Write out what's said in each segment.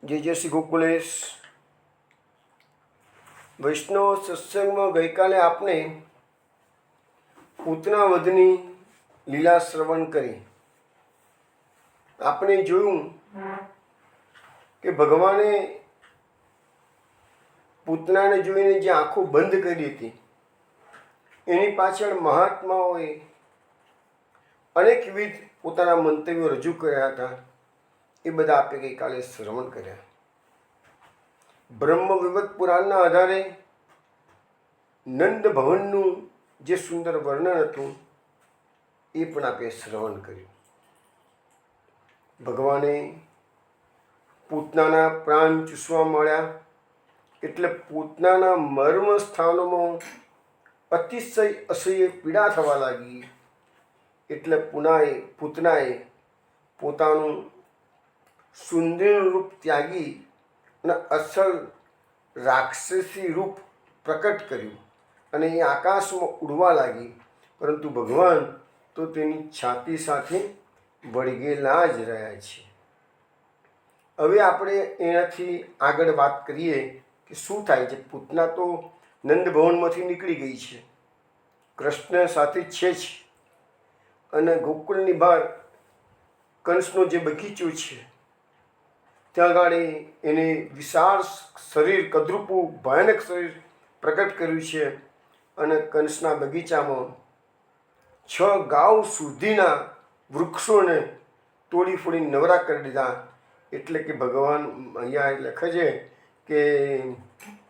જય શ્રી ગોકુલેશ. વૈષ્ણવ સત્સંગમાં ગઈકાલે આપણે પૂતના વધની લીલા શ્રવણ કરી. આપણે જોયું કે ભગવાને પૂતનાને જોઈને જે આંખો બંધ કરી હતી એની પાછળ મહાત્માઓએ અનેકવિધ પોતાના મંતવ્યો રજૂ કર્યા હતા. એ બધા આપણે ગઈકાલે શ્રવણ કર્યા. બ્રહ્મ વિવત પુરાણના આધારે નંદ ભવનનું જે સુંદર વર્ણન હતું એ પણ આપણે શ્રવણ કર્યું. ભગવાને પૂતનાના પ્રાણ ચૂસવા મળ્યા એટલે પૂતનાના મર્મ સ્થાનોમાં અતિશય અસહ્ય પીડા થવા લાગી. એટલે પૂતનાએ પોતાનું સુંદર રૂપ ત્યાગી અને અસલ રાક્ષસી રૂપ પ્રકટ કર્યું અને એ આકાશમાં ઉડવા લાગી. પરંતુ ભગવાન તો તેની છાતી સાથે વળગેલા જ રહ્યા છે. હવે આપણે એનાથી આગળ વાત કરીએ કે શું થાય છે. પૂતના તો નંદભવનમાંથી નીકળી ગઈ છે, કૃષ્ણ સાથે છે જ, અને ગોકુળની બહાર કંસનો જે બગીચો છે ત્યાં આગળ એને વિશાળ શરીર, કદરૂપું ભયાનક શરીર પ્રકટ કર્યું છે. અને કંસના બગીચામાં 6 ગાઉ સુધીના વૃક્ષોને તોડી ફોડી નવરા કરી દીધા. એટલે કે ભગવાન અહીંયા લખે છે કે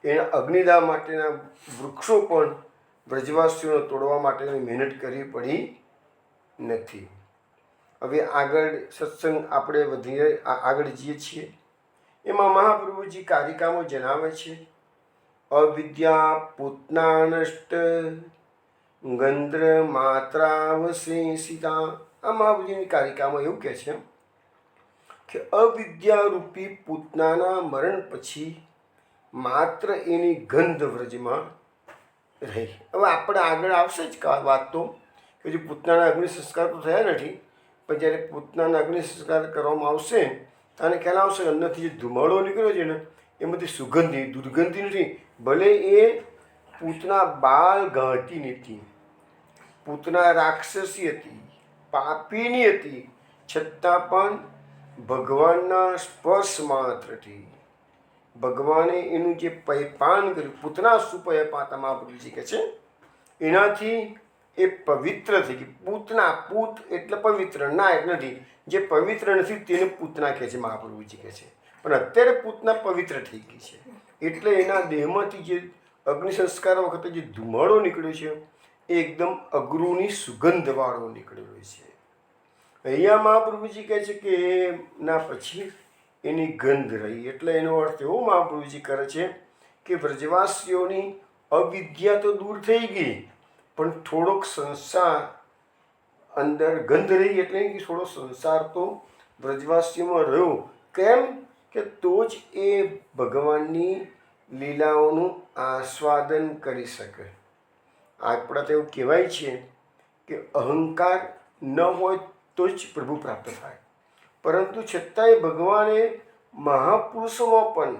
એના અગ્નિદાહ માટેના વૃક્ષો પણ વ્રજવાસીઓને તોડવા માટેની મહેનત કરવી પડી નથી. હવે આગળ સત્સંગ આપણે વધીએ આગળ જઈએ છીએ. એમાં મહાપ્રભુજી કારિકામાં જણાવે છે, અવિદ્યા પૂતનાનષ્ટ ગંદ્ર માત્રાવશેષિતા. આ મહાપ્રભુજીની કારિકામાં એવું કહે છે કે અવિદ્યારૂપી પૂતનાના મરણ પછી માત્ર એની ગંધ વ્રજમાં રહી. હવે આપણે આગળ આવશે જ વાત તો કે જે પૂતનાના અગ્નિ સંસ્કાર તો થયા નથી, પણ જ્યારે પૂતનાના અગ્નિ સંસ્કાર કરવામાં આવશે અને ખ્યાલ આવશે અંદરથી જે ધુમાડો નીકળ્યો છે ને એમાંથી સુગંધી, દુર્ગંધી નથી. ભલે એ પૂતના બાળ ગાંઠી નથી, પૂતના રાક્ષસી હતી, પાપીની હતી, છતાં પણ ભગવાનના સ્પર્શ માત્રથી ભગવાને એનું જે પયપાન કર્યું, પૂતના સુપયપાતા મહાપ્રભુજી કહે છે, એનાથી એ પવિત્ર થઈ ગઈ. પૂતના, પૂત એટલે પવિત્ર, ના એટલે નથી. જે પવિત્ર નથી તેને પૂતના કહે છે મહાપ્રભુજી કહે છે. પણ અત્યારે પૂતના પવિત્ર થઈ ગઈ છે એટલે એના દેહમાંથી જે અગ્નિ સંસ્કાર વખતે જે ધુમાડો નીકળ્યો છે એ એકદમ અગરુની સુગંધવાળો નીકળેલો છે. અહીંયા મહાપ્રભુજી કહે છે કે ના પછી એની ગંધ રહી. એટલે એનો અર્થ એવો મહાપ્રભુજી કરે છે કે વ્રજવાસીઓની અવિદ્યા તો દૂર થઈ ગઈ, પણ થોડોક સંસાર અંદર ગંધ રહી. એટલે કે થોડો સંસાર તો વ્રજવાસીઓમાં રહ્યો. કેમ કે તો જ એ ભગવાનની લીલાઓનું આસ્વાદન કરી શકે. આપણા તો એવું કહેવાય છે કે અહંકાર ન હોય તો જ પ્રભુ પ્રાપ્ત થાય. પરંતુ છતાંય ભગવાને મહાપુરુષોમાં પણ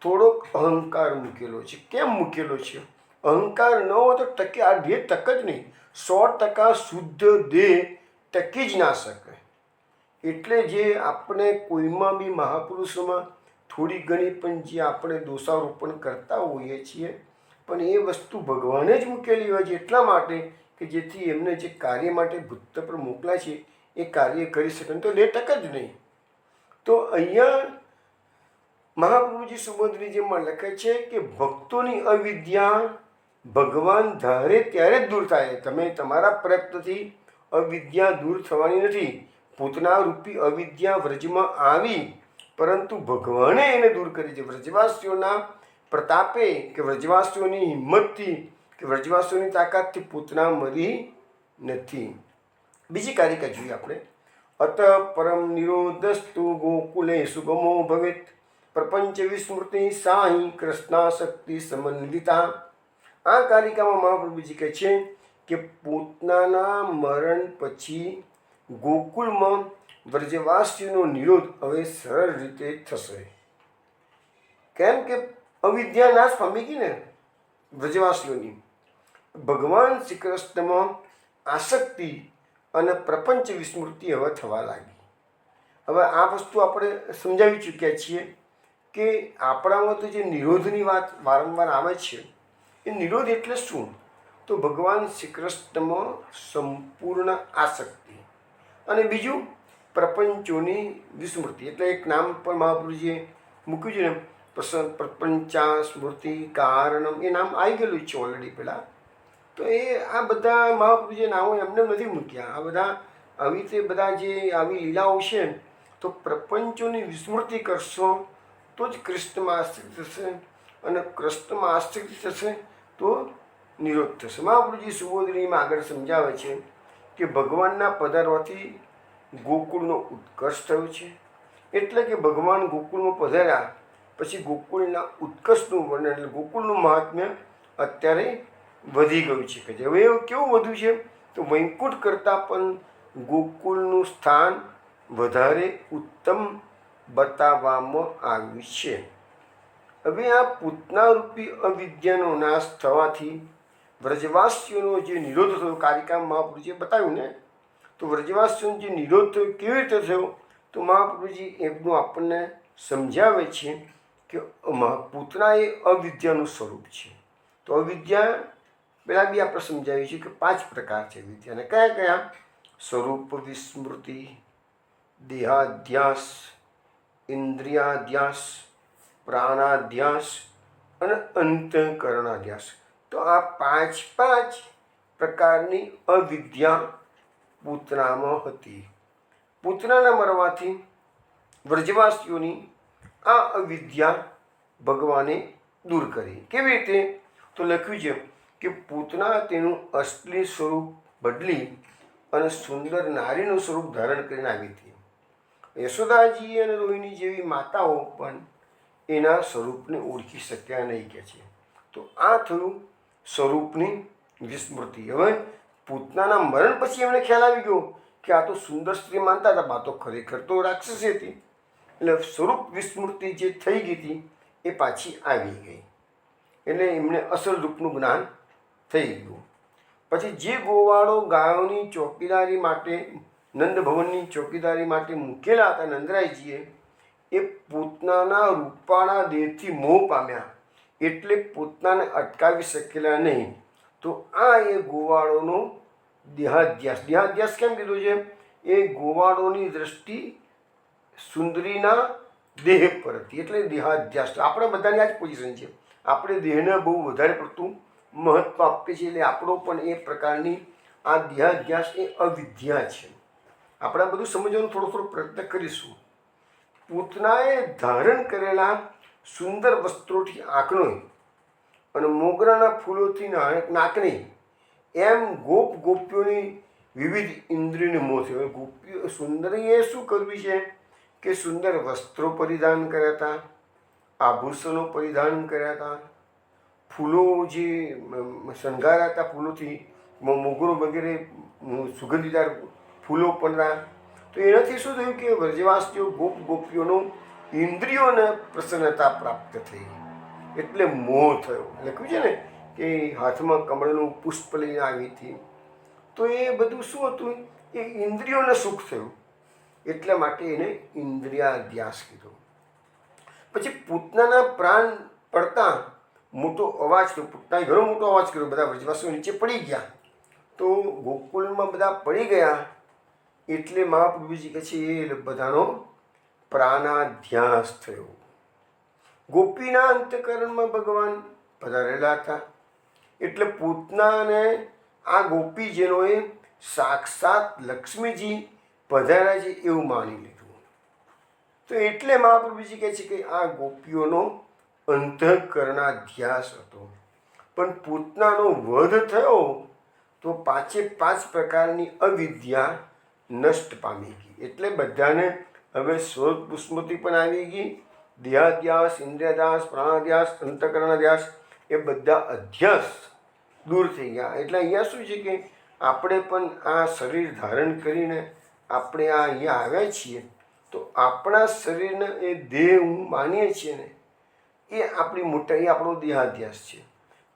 થોડોક અહંકાર મૂકેલો છે. કેમ મૂકેલો છે? અહંકાર ન હોય તો ટકે આ દેહ ટક જ નહીં. 100% શુદ્ધ દેહ ટકી જ ના શકે. એટલે જે આપણે કોઈમાં બી મહાપુરુષોમાં થોડી ઘણી પણ જે આપણે દોષારોપણ કરતા હોઈએ છીએ, પણ એ વસ્તુ ભગવાને જ મૂકેલી હોય છે એટલા માટે કે જેથી એમને જે કાર્ય માટે ભૂત પર મોકલાય છે એ કાર્ય કરી શકે. તો લે ટક જ નહીં. તો અહીંયા મહાપ્રભુજી સુબોધરીજીમાં લખે છે કે ભક્તોની અવિદ્યા ભગવાન ધારે ત્યારે જ દૂર થાય. તમે તમારા પ્રયત્નથી અવિદ્યા દૂર થવાની નથી. પૂતના રૂપી અવિદ્યા વ્રજમાં આવી, પરંતુ ભગવાને એને દૂર કરી છે. વ્રજવાસીઓના પ્રતાપે કે વ્રજવાસીઓની હિંમતથી કે વ્રજવાસીઓની તાકાતથી પૂતના મરી નથી. બીજી કારિકા જોઈએ આપણે. અત પરમ નિરોધસ્તુ ગોકુલે સુગમો ભવેત પ્રપંચ વિસ્મૃતિ સાહી કૃષ્ણાશક્તિ સમન્વિતા. આ કારિકામાં મહાપ્રભુજી કહે છે કે પૂતનાના મરણ પછી ગોકુળમાં વ્રજવાસીઓનો નિરોધ હવે સરળ રીતે થશે. કેમ કે અવિદ્યા નાશ પામી ગઈ ને વ્રજવાસીઓની. ભગવાન શ્રી કૃષ્ણમાં આસક્તિ અને પ્રપંચ વિસ્મૃતિ હવે થવા લાગી. હવે આ વસ્તુ આપણે સમજાવી ચૂક્યા છીએ કે આપણામાં તો જે નિરોધની વાત વારંવાર આવે છે, એ નિરોધ એટલે શું? તો ભગવાન શ્રી કૃષ્ણમાં સંપૂર્ણ આસક્તિ, અને બીજું પ્રપંચોની વિસ્મૃતિ. એટલે એક નામ પણ મહાપુરુષજીએ મૂક્યું છે ને, પ્રપંચા સ્મૃતિ કારણમ, એ નામ આવી ગયેલું છે ઓલરેડી પહેલાં. તો એ આ બધા મહાપુરુષે નામો એમને નથી મૂક્યા. આ બધા આવી રીતે બધા જે આવી લીલાઓ છે, તો પ્રપંચોની વિસ્મૃતિ કરશો તો જ કૃષ્ણમાં આસક્તિ થશે, અને કૃષ્ણમાં આસક્તિ થશે તો નિરોધ થશે. મહાપુરુષજી સુબોધનીમાં આગળ સમજાવે છે કે ભગવાનના પધારવાથી ગોકુળનો ઉત્કર્ષ થયો છે. એટલે કે ભગવાન ગોકુળમાં પધાર્યા પછી ગોકુળના ઉત્કર્ષનું વર્ણન, એટલે ગોકુળનું મહાત્મ્ય અત્યારે વધી ગયું છે. કે હવે એવું કેવું વધ્યું છે? તો વૈકુંઠ કરતાં પણ ગોકુળનું સ્થાન વધારે ઉત્તમ બતાવવામાં આવ્યું છે. હવે આ પૂતનારૂપી અવિદ્યાનો નાશ થવાથી વ્રજવાસીઓનો જે નિરોધ થયો, કારિકા મહાપુરુષે બતાવ્યું ને, તો વ્રજવાસીઓનો જે નિરોધ થયો કેવી રીતે થયો? તો મહાપુરુષજી એમનું આપણને સમજાવે છે કે પૂતના એ અવિદ્યાનું સ્વરૂપ છે. તો અવિદ્યા પહેલાં બી આપણે સમજાવીએ છીએ કે 5 પ્રકાર છે વિદ્યાને. કયા કયા? સ્વરૂપ વિસ્મૃતિ, દેહાધ્યાસ, ઇન્દ્રિયાધ્યાસ, પ્રાણાધ્યાસ અને અંતઃકરણાધ્યાસ. તો આ 5 પ્રકારની અવિદ્યા પૂતનામાં હતી. પૂતનાના મરવાથી વ્રજવાસીઓની આ અવિદ્યા ભગવાને દૂર કરી. કેવી રીતે? તો લખ્યું છે કે પૂતના તેનું અસલી સ્વરૂપ બદલી અને સુંદર નારીનું સ્વરૂપ ધારણ કરીને આવી હતી. યશોદાજી અને રોહિણી જેવી માતાઓ પણ એના સ્વરૂપને ઓળખી શક્યા નહીં, કે છે. તો આ થયું સ્વરૂપની વિસ્મૃતિ. હવે પૂતનાના મરણ પછી એમને ખ્યાલ આવી ગયો કે આ તો સુંદર સ્ત્રી માનતા હતા, આ તો ખરેખર તો રાક્ષસી હતી. એટલે સ્વરૂપ વિસ્મૃતિ જે થઈ ગઈ હતી એ પાછી આવી ગઈ. એટલે એમને અસલ રૂપનું જ્ઞાન થઈ ગયું. પછી જે ગોવાળો ગાયોની ચોકીદારી માટે, નંદ ભવનની ચોકીદારી માટે મૂકેલા હતા નંદરાયજીએ, એ પૂતનાના રૂપાળા દેહથી મોહ પામ્યા, એટલે પૂતનાને અટકાવી શકેલા નહીં. તો આ એ ગોવાળોનો દેહાધ્યાસ. દેહાધ્યાસ કેમ કીધું છે? એ ગોવાળોની દ્રષ્ટિ સુંદરીના દેહ પર હતી, એટલે દેહાધ્યાસ. આપણે બધાની આ જ પોઝિશન છે. આપણે દેહને બહુ વધારે પડતું મહત્ત્વ આપીએ છીએ, એટલે આપણો પણ એ પ્રકારની આ દેહાધ્યાસ એ અવિદ્યા છે. આપણે બધું સમજવાનો થોડો પ્રયત્ન કરીશું. પૂતનાએ ધારણ કરેલા સુંદર વસ્ત્રોથી આંખનો અને મોગરાના ફૂલોથી નાકની, એમ ગોપીઓની વિવિધ ઇન્દ્રિયને મોહ થયો. ગોપીઓ સુંદરીએ શું કરવી છે કે સુંદર વસ્ત્રો પરિધાન કર્યા હતા, આભૂષણો પરિધાન કર્યા હતા, ફૂલો જે શણગાર્યા હતા, ફૂલોથી મોગરો વગેરે સુગંધીદાર ફૂલો પણ. તો એનાથી શું થયું કે વ્રજવાસીઓ ગોપીઓનો ઇન્દ્રિયોને પ્રસન્નતા પ્રાપ્ત થઈ, એટલે મોહ થયો. લખ્યું છે ને કે હાથમાં કમળનું પુષ્પ લઈને આવી હતી. તો એ બધું શું હતું? એ ઇન્દ્રિયોને સુખ થયું, એટલા માટે એને ઇન્દ્રિયાધ્યાસ કીધો. પછી પૂતનાના પ્રાણ પડતા મોટો અવાજ થયો. પૂતનાએ ઘણો મોટો અવાજ કર્યો, બધા વ્રજવાસીઓ નીચે પડી ગયા. તો ગોકુળમાં બધા પડી ગયા, એટલે મહાપ્રભુજી કહે છે એ બધાનો પ્રાણાધ્યાસ થયો. ગોપીના અંતઃકરણમાં ભગવાન પધારેલા હતા, એટલે પૂતનાને આ ગોપીજનોએ સાક્ષાત લક્ષ્મીજી પધાર્યા છે એવું માની લીધું. તો એટલે મહાપ્રભુજી કહે છે કે આ ગોપીઓનો અંતઃકરણાધ્યાસ હતો. પણ પૂતનાનો વધ થયો તો 5 પ્રકારની અવિદ્યા નષ્ટ પામી ગઈ. એટલે બધાને હવે સ્વરૂપ વિસ્મૃતિ પણ આવી ગઈ. દેહાધ્યાસ, ઇન્દ્રિયાધ્યાસ, પ્રાણાધ્યાસ, અંતઃકરણાધ્યાસ એ બધા અધ્યાસ દૂર થઈ ગયા. એટલે અહીંયા શું છે કે આપણે પણ આ શરીર ધારણ કરીને આપણે આ અહીંયા આવ્યા છીએ તો આપણા શરીરને એ દેહ હું માનીએ છીએ ને એ આપણી મોટા એ આપણો દેહાધ્યાસ છે.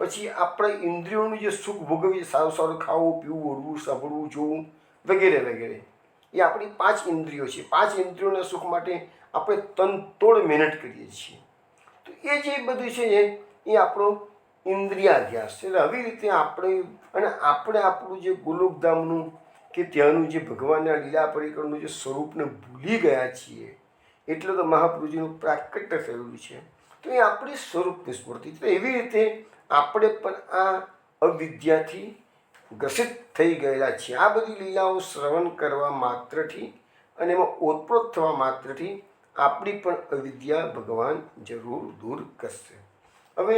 પછી આપણે ઇન્દ્રિયોનું જે સુખ ભોગવીએ, સારું સારું ખાવું પીવું ઓળવું સાંભળવું જોવું વગેરે વગેરે, એ આપણી 5 ઇન્દ્રિયો છે. 5 ઇન્દ્રિયોના સુખ માટે આપણે તનતોડ મહેનત કરીએ છીએ. તો એ જે બધું છે એ આપણો ઇન્દ્રિયાધ્યાસ છે. એટલે આવી રીતે આપણે આપણું જે ગોલોકધામનું કે ત્યાંનું જે ભગવાનના લીલા પરિકરનું જે સ્વરૂપને ભૂલી ગયા છીએ. એટલે તો મહાપ્રભુજીનું પ્રાકટ્ય થયેલું છે. તો એ આપણી સ્વરૂપની સ્મૃતિ. તો એવી રીતે આપણે પણ આ અવિદ્યાથી ગ્રસિત થઈ ગયેલા છીએ. આ બધી લીલાઓ શ્રવણ કરવા માત્રથી અને એમાં ઓતપ્રોત થવા માત્રથી આપણી પણ અવિદ્યા ભગવાન જરૂર દૂર કરશે. હવે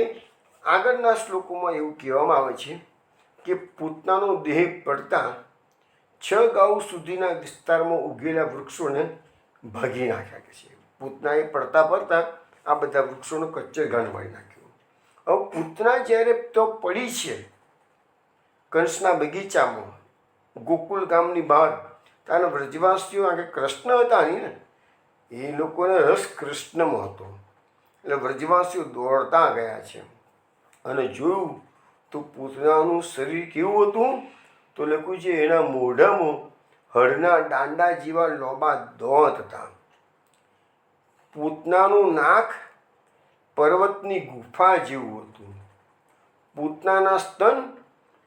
આગળના શ્લોકોમાં એવું કહેવામાં આવે છે કે પૂતનાનો દેહ પડતા 6 ગાઉ સુધીના વિસ્તારમાં ઉગેલા વૃક્ષોને ભાગી નાખ્યા કે છે. પૂતનાએ પડતા આ બધા વૃક્ષોનો કચ્ચર ઘાણ મારી નાખ્યો. હવે પૂતના જ્યારે તો પડી છે કંસના બગીચામાં ગોકુલ ગામની બહાર, ત્યાંના વ્રજવાસીઓ આગળ કૃષ્ણ હતા નહીં ને, એ લોકોને રસ કૃષ્ણમાં હતો. એટલે વ્રજવાસીઓ દોડતા ગયા છે અને જોયું તો પૂતનાનું શરીર કેવું હતું તો લખ્યું છે એના મોઢામાં હળના દાંડા જેવા લોબા દોંત હતા. પૂતનાનું નાક પર્વતની ગુફા જેવું હતું. પૂતનાના સ્તન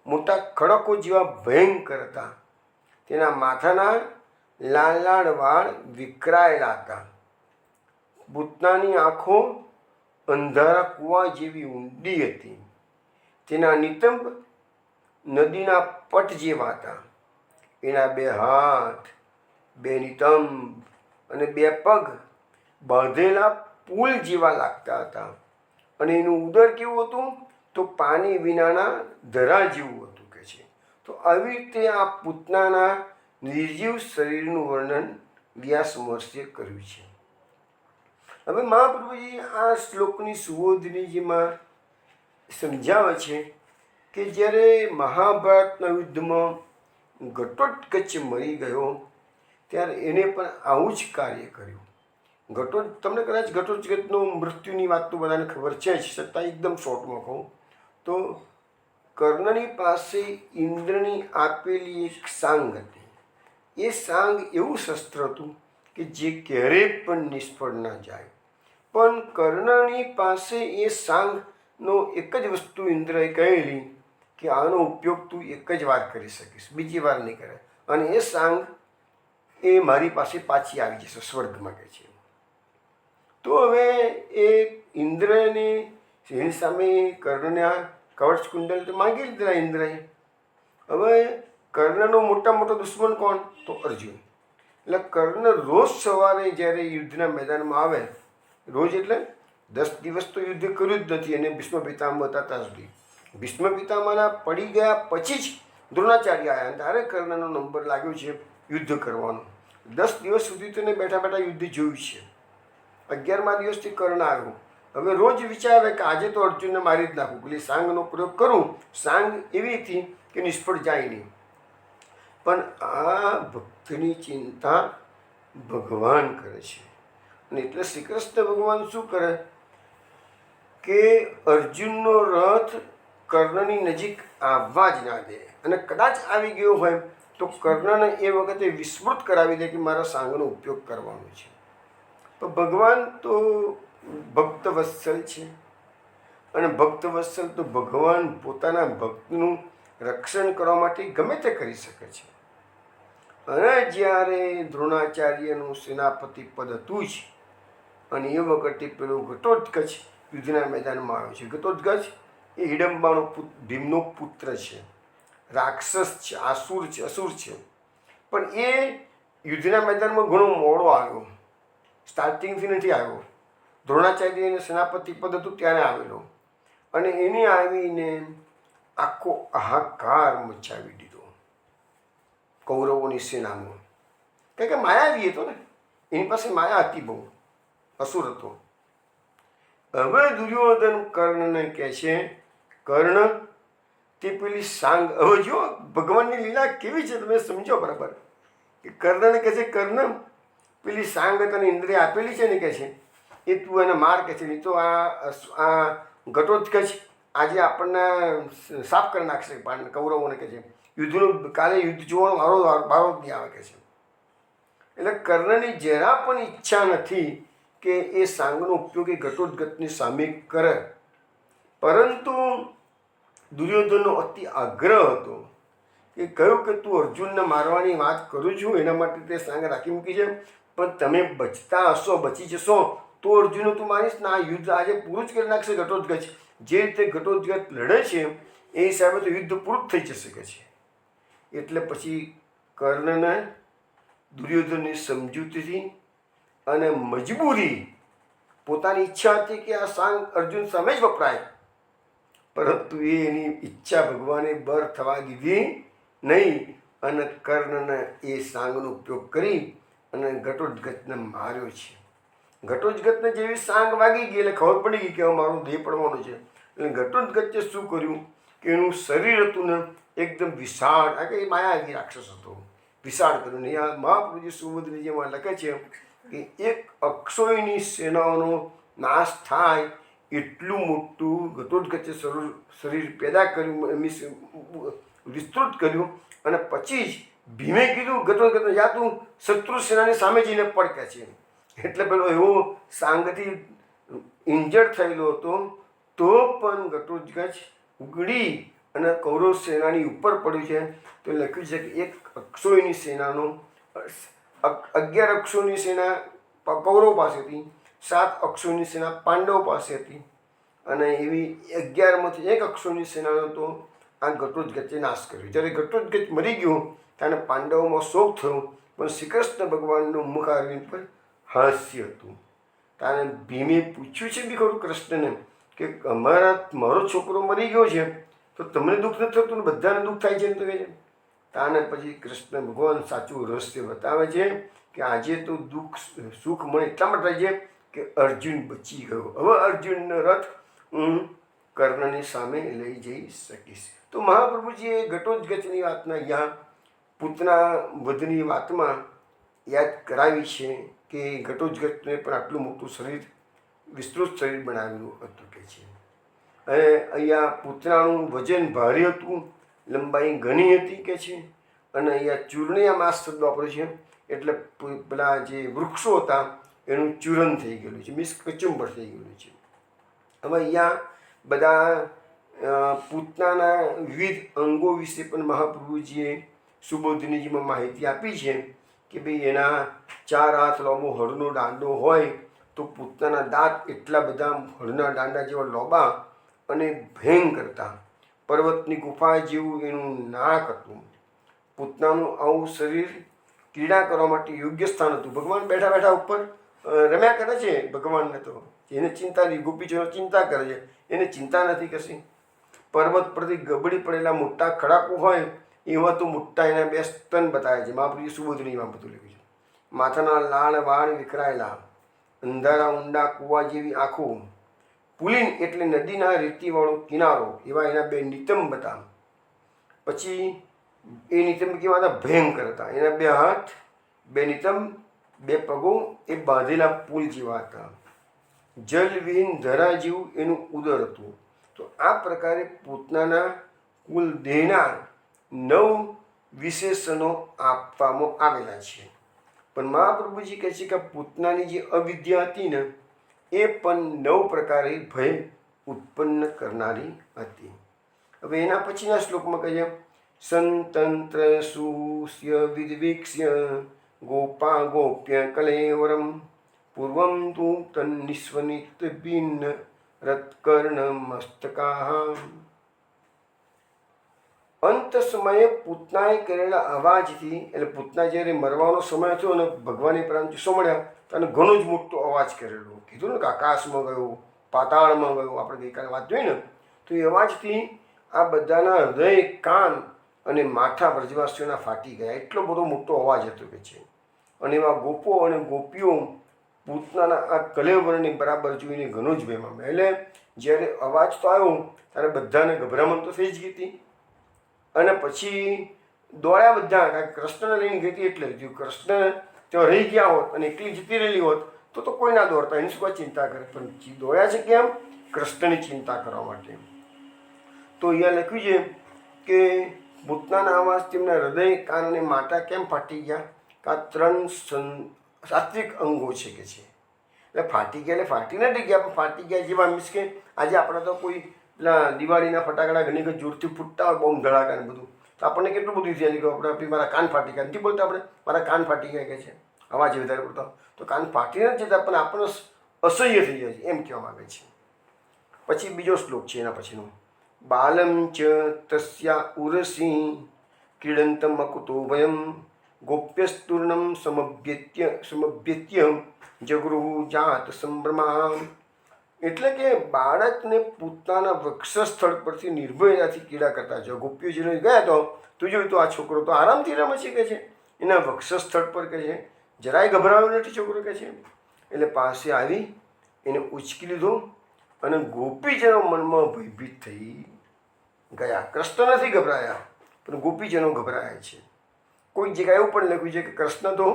મોટા ખડકો જેવા ભયંકર હતા. તેના માથાના લાલ લાલ વાળ વિખરાયેલા હતા. પૂતનાની આંખો અંધારા કૂવા જેવી ઊંડી હતી. તેના નિતંબ નદીના પટ જેવા હતા. એના 2 હાથ, 2 નિતંબ અને 2 પગ બાંધેલા પુલ જેવા લાગતા હતા. અને એનું ઉદર કેવું હતું તો પાણી વિનાના ધરા જેવું હતું કે છે. તો આવી રીતે આ પૂતનાના નિર્જીવ શરીરનું વર્ણન વ્યાસ મહર્ષિએ કર્યું છે. હવે મહાપ્રભુજી આ શ્લોકની સુબોધનીજીમાં સમજાવે છે કે જ્યારે મહાભારતના યુદ્ધમાં ઘટોત્કચ મરી ગયો ત્યારે એને પણ આવું જ કાર્ય કર્યું. તમને કદાચ ઘટોત્કચનું મૃત્યુની વાત તો બધાને ખબર છે જ, છતાં એકદમ શોર્ટમાં કહું તો કર્ણની પાસે ઇન્દ્રની આપેલી એક સાંગ હતી. એ સાંગ એવું શસ્ત્ર હતું કે જે ક્યારેય પણ નિષ્ફળ ના જાય. પણ કર્ણની પાસે એ સાંગનો એક જ વસ્તુ ઇન્દ્રએ કહેલી કે આનો ઉપયોગ તું એક જ વાર કરી શકીશ, બીજી વાર નહીં કરે. અને એ સાંગ એ મારી પાસે પાછી આવી જશે સ્વર્ગમાં કે છે. તો હવે એ ઇન્દ્રને એની સામે કર્ણના કવચ કુંડલ તો માંગી લીધા ઇન્દ્રએ. હવે કર્ણનો મોટો દુશ્મન કોણ તો અર્જુન. એટલે કર્ણ રોજ સવારે જ્યારે યુદ્ધના મેદાનમાં આવે, રોજ એટલે 10 દિવસ તો યુદ્ધ કર્યું જ નથી અને ભીષ્મ પિતામહ હતા ત્યાં સુધી. ભીષ્મ પિતામહના પડી ગયા પછી જ દ્રોણાચાર્ય આવ્યા અને ત્યારે કર્ણનો નંબર લાગ્યો છે યુદ્ધ કરવાનો. 10 દિવસ સુધી તેને બેઠા બેઠા યુદ્ધ જોયું છે. 11મા દિવસથી કર્ણ આવ્યો. હવે રોજ વિચારે કે આજે તો અર્જુનને મારી જ નાખું, પેલી સાંગનો પ્રયોગ કરું. સાંગ એવી હતી કે નિષ્ફળ જાય નહીં. પણ આ ભક્તની ચિંતા ભગવાન કરે છે. અને એટલે શ્રી કૃષ્ણ ભગવાન શું કરે કે અર્જુનનો રથ કર્ણની નજીક આવવા જ ના દે. અને કદાચ આવી ગયો હોય તો કર્ણને એ વખતે વિસ્મૃત કરાવી દે કે મારા સાંગનો ઉપયોગ કરવાનો છે. તો ભગવાન તો ભક્ત વત્સલ છે અને ભક્ત વત્સલ તો ભગવાન પોતાના ભક્તનું રક્ષણ કરવા માટે ગમે તે કરી શકે છે. અને જ્યારે દ્રોણાચાર્યનું સેનાપતિ પદ હતું જ અને એ વખતે પેલો ઘટોત્કચ યુદ્ધના મેદાનમાં આવ્યો છે. ઘટોત્કચ એ હિડમ્બાનો ભીમનો પુત્ર છે, રાક્ષસ છે, અસુર છે. પણ એ યુદ્ધના મેદાનમાં ઘણો મોડો આવ્યો, સ્ટાર્ટિંગથી નથી આવ્યો. દ્રોણાચાર્યને સેનાપતિ પદ હતું ત્યારે આવેલો અને એને આવીને આખો હાહાકાર મચાવી દીધો કૌરવોની સેનામાં. કારણ કે માયાવી હતો ને, એની પાસે માયા હતી બહુ, અસુર હતો. હવે દુર્યોધન કર્ણને કહે છે, કર્ણ તે પેલી સાંગ, હવે જો ભગવાનની લીલા કેવી છે તમે સમજો બરાબર, કે કર્ણને કહે છે, કર્ણ પેલી સાંગ તને ઇન્દ્રિય આપેલી છે ને, કહે છે એ તું એને માર, કહે છે, નહીં તો આ ઘટોત્કચ આજે આપણને સાફ કરી નાખશે કૌરવોને, કહે છે યુદ્ધનું કાલે યુદ્ધ જોવાનો વારો જ નહીં આવે, કહે છે. એટલે કર્ણની જરા પણ ઈચ્છા નથી કે એ સાંગનો ઉપયોગ એ ઘટોત્કચની સામે કરે, પરંતુ દુર્યોધનનો અતિ આગ્રહ હતો એ કહ્યું કે તું અર્જુનને મારવાની વાત કરું છું, એના માટે તે સાંગ રાખી મૂકી છે, પણ તમે બચતા હશો, બચી જશો તો અર્જુનને તું મારીશ ને આ યુદ્ધ આજે પૂરું જ કરી નાખશે ઘટોત્કચ. જે રીતે ઘટોત્કચ લડે છે એ હિસાબે તો યુદ્ધ પૂરું થઈ જશે, કે છે. એટલે પછી કર્ણને દુર્યોધનની સમજૂતીથી અને મજબૂરી, પોતાની ઈચ્છા હતી કે આ સાંગ અર્જુન સામે જ વપરાય, પરંતુ એની ઈચ્છા ભગવાને બર થવા દીધી નહીં અને કર્ણને એ સાંગનો ઉપયોગ કરી અને ઘટોત્કચને માર્યો છે. ઘટોત્કચને જેવી સાંગ વાગી ગઈ એટલે ખબર પડી ગઈ કે હવે મારો દેહ પડવાનો છે. એટલે ઘટોત્કચે શું કર્યું કે એનું શરીર હતું ને એકદમ વિશાળ, આ કે માયાવી રાક્ષસ હતો, વિશાળ કર્યું. ને આ મહાપ્રભુજી સુબોધનીજીમાં લખે છે કે એક અક્ષોયની સેનાઓનો નાશ થાય એટલું મોટું ઘટોત્કચે શરીર પેદા કર્યું, એમની વિસ્તૃત કર્યું, અને પછી જ ભીમે કીધું ઘટોત્કચને યા તું શત્રુ સેનાની સામે જઈને પડકે છે. એટલે પેલો એવો સાંગથી ઇન્જર્ડ થયેલો હતો તો પણ ઘટોત્કચ ઉગડી અને કૌરવ સેનાની ઉપર પડ્યું છે. તો લખ્યું છે કે એક અક્ષોયની સેનાનો 11 અક્ષોની સેના કૌરવ પાસે હતી, 7 અક્ષોની સેના પાંડવ પાસે હતી, અને એવી 11માંથી એક અક્ષોની સેનાનો તો આ ઘટોત્કચે નાશ કર્યો. જ્યારે ઘટોત્કચ મરી ગયો ત્યારે પાંડવોમાં શોક થયો, પણ શ્રી કૃષ્ણ ભગવાનનું મુખ આરવી પર હાસ્ય હતું. ત્યારે ભીમે પૂછ્યું છે બી ખરું કૃષ્ણને કે મારો છોકરો મરી ગયો છે તો તમને દુઃખ નથી થતું ને બધાને દુઃખ થાય છે, એમ તો કહે છે. તાને પછી કૃષ્ણ ભગવાન સાચું રહસ્ય બતાવે છે કે આજે તો દુઃખ સુખ મને એટલા માટે થાય છે કે અર્જુન બચી ગયો, હવે અર્જુનનો રથ હું કર્ણની સામે લઈ જઈ શકીશ. તો મહાપ્રભુજીએ ઘટોત્કચની વાતના અહીંયા પૂતના વધની વાતમાં યાદ કરાવી છે કે ઘટોત્કચને પણ આટલું મોટું શરીર, વિસ્તૃત શરીર બનાવેલું હતું, કે છે. અને અહીંયા પૂતનાનું વજન ભારે હતું, લંબાઈ ઘણી હતી, કે છે. અને અહીંયા ચૂર્ણિયા માસ શબ્દ વાપરે છે, એટલે પેલા જે વૃક્ષો હતા એનું ચૂરન થઈ ગયેલું છે, મીન્સ કચુંબર થઈ ગયેલું છે. હવે અહીંયા બધા પૂતનાના વિવિધ અંગો વિશે પણ મહાપ્રભુજીએ સુબોધનીજીમાં માહિતી આપી છે કે ભાઈ એના 4 હાથ લાંબો હળનો દાંડો હોય તો પૂતનાના દાંત એટલા બધા હળના દાંડા જેવા લોબા અને ભયંકર હતા, પર્વતની ગુફા જેવું એનું નાક હતું. પૂતનાનું આવું શરીર ક્રીડા કરવા માટે યોગ્ય સ્થાન હતું. ભગવાન બેઠા બેઠા ઉપર રમ્યા કરે છે. ભગવાનને તો એને ચિંતા નહીં, ગોપીજનો ચિંતા કરે છે, એને ચિંતા નથી કશી. પર્વત પરથી ગબડી પડેલા મોટા ખડાકો હોય એવા તો મોટા એના 2 સ્તન બતાવે છે. મહાપ્રભુજી સુબોધનીમાં બધું લખ્યું છે. માથાના લાળ વાળ વિખરાયેલા, અંધારા ઊંડા કૂવા જેવી આંખો, પુલિન એટલે નદીના રેતીવાળો કિનારો એવા એના 2 નિતંબ હતા. પછી એ નિતંબ કેવા હતા? ભયંકર હતા. એના 2 હાથ, 2 નિતંબ, 2 પગો એ બાંધેલા પુલ જેવા હતા. જલવિહીન ધરા જેવું એનું ઉદર હતું. તો આ પ્રકારે પૂતનાના કુલ દેહના 9 વિશેષણો આપવામાં આવેલા છે. પણ મહાપ્રભુજી કહે છે કે પૂતનાની જે અવિદ્યા હતી ને એ પણ 9 પ્રકારે ભય ઉત્પન્ન કરનારી હતી. હવે એના પછીના શ્લોકમાં કહે છે સંતંત્ર સુસ્ય વિદવીક્ષ્ય ગોપા ગોપ્ય કલેવરમ પૂર્વમ તુ તન્નિસ્વનિત ભિન્ન રત્કર્ણ મસ્તકા. અંત સમયે પૂતનાએ કરેલા અવાજથી, એટલે પૂતના જ્યારે મરવાનો સમય થયો અને ભગવાને પ્રાણ ચૂસો મળ્યા તો એને ઘણો જ મોટો અવાજ કરેલો. કીધું ને કે આકાશમાં ગયો, પાતાળમાં ગયો, આપણે ગઈકાલે વાત જોઈ ને, તો એ અવાજથી આ બધાના હૃદય, કાન અને માથા વ્રજવાસીઓના ફાટી ગયા. એટલો બધો મોટો અવાજ હતો, કે છે. અને એવા ગોપો અને ગોપીઓ પૂતનાના આ કલેવરને બરાબર જોઈને ઘણો જ ભયમાં. એટલે જ્યારે અવાજ તો આવ્યો ત્યારે બધાને ગભરામણ તો થઈ જ ગઈ હતી. અને પછી દોડ્યા બધા, કારણ કે કૃષ્ણને લઈને ગઈ હતી એટલે જો કૃષ્ણ ત્યાં રહી ગયા હોત અને એકલી જતી રહેલી હોત તો કોઈ ના દોડતા, એની શું કોઈ ચિંતા કરે, પણ દોડ્યા છે કેમ? કૃષ્ણની ચિંતા કરવા માટે. તો અહીંયા લખ્યું છે કે ભૂતનાના આવાસ તેમના હૃદય, કાન અને માથા કેમ ફાટી ગયા? કે આ 3 સાત્વિક અંગો છે કે છે. એટલે ફાટી ગયા એટલે ફાટી નથી ગયા, પણ ફાટી ગયા જેવા મીન્સ કે આજે આપણે તો કોઈ પેલા દિવાળીના ફટાકડા ઘણી વખત જોરથી ફૂટતા હોય, બોમ્બ ધડાકા ને બધું, તો આપણને કેટલું બધું થયા કે આપણે મારા કાન ફાટી ગયા નથી બોલતા, આપણે મારા કાન ફાટી ગયા કે છે, અવાજ વધારે પડતો, તો કાન ફાટી નથી જતા પણ આપણને અસહ્ય થઈ જાય છે એમ કહેવા માગે છે. પછી બીજો શ્લોક છે એના પછીનો, બાલમ ચ તસ્યા ઉરસી ક્રીડંતમ અકુતો ભયમ ગોપ્યસ્તુર્ણમ સમભ્યત્ય જગૃહ જાત સંભ્રમા. એટલે કે બાળકને પોતાના વક્ષસ્થળ પરથી નિર્ભયતાથી કીડા કરતા જો ગોપીઓ જેને ગયા તો જોયું તો આ છોકરો તો આરામથી રમે છે કે છે, એના વક્ષસ્થળ પર કે છે જરાય ગભરાયો નથી છોકરો કે છે. એટલે પાસે આવી એને ઉચકી લીધો અને ગોપીજનો મનમાં ભયભીત થઈ ગયા. કૃષ્ણ નથી ગભરાયા પણ ગોપીજનો ગભરાયા છે. કોઈ જગ્યાએ એવું પણ લખ્યું છે કે કૃષ્ણ તો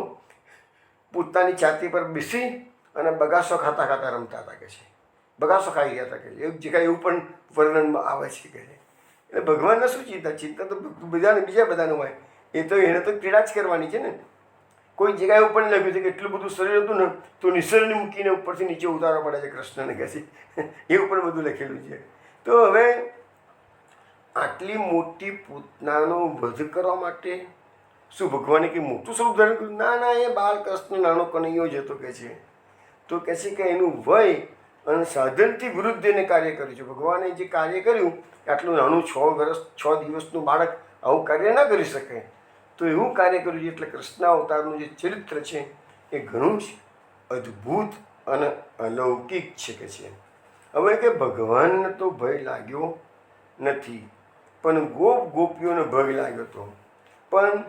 પોતાની છાતી પર બેસી અને બગાસો ખાતા ખાતા રમતા હતા કે છે, બગાસો ખાઈ ગયા હતા કે એક જગ્યાએ એવું પણ વર્ણનમાં આવે છે કે છે. એટલે ભગવાનને શું ચિંતા? ચિંતા તો બીજા બધાને હોય, એ તો એને તો ક્રીડા જ કરવાની છે ને. કોઈ જગ્યાએ એવું પણ લખ્યું છે કે એટલું બધું શરીર હતું ને તો નિસરણી મૂકીને ઉપરથી નીચે ઉતારવા પડે છે કૃષ્ણને કહે છે, એવું પણ બધું લખેલું છે. તો હવે આટલી મોટી પૂતનાનો વધ કરવા માટે શું ભગવાને કંઈ મોટું સ્વરૂપ ધારણ કર્યું? ના, એ બાલકૃષ્ણ નાનો કનૈયો જ હતો કે છે. તો કહે છે કે એનું વય અને સાધનથી વિરુદ્ધ એને કાર્ય કર્યું છે. ભગવાને જે કાર્ય કર્યું આટલું નાનું 6 દિવસનું બાળક આવું કાર્ય ન કરી શકે, તો એવું કાર્ય કર્યું છે. એટલે કૃષ્ણ અવતારનું જે ચરિત્ર છે એ ઘણું જ અદ્ભુત અને અલૌકિક છે કે છે. હવે કે ભગવાનને તો ભય લાગ્યો નથી પણ ગોપીઓને ભય લાગ્યો હતો. પણ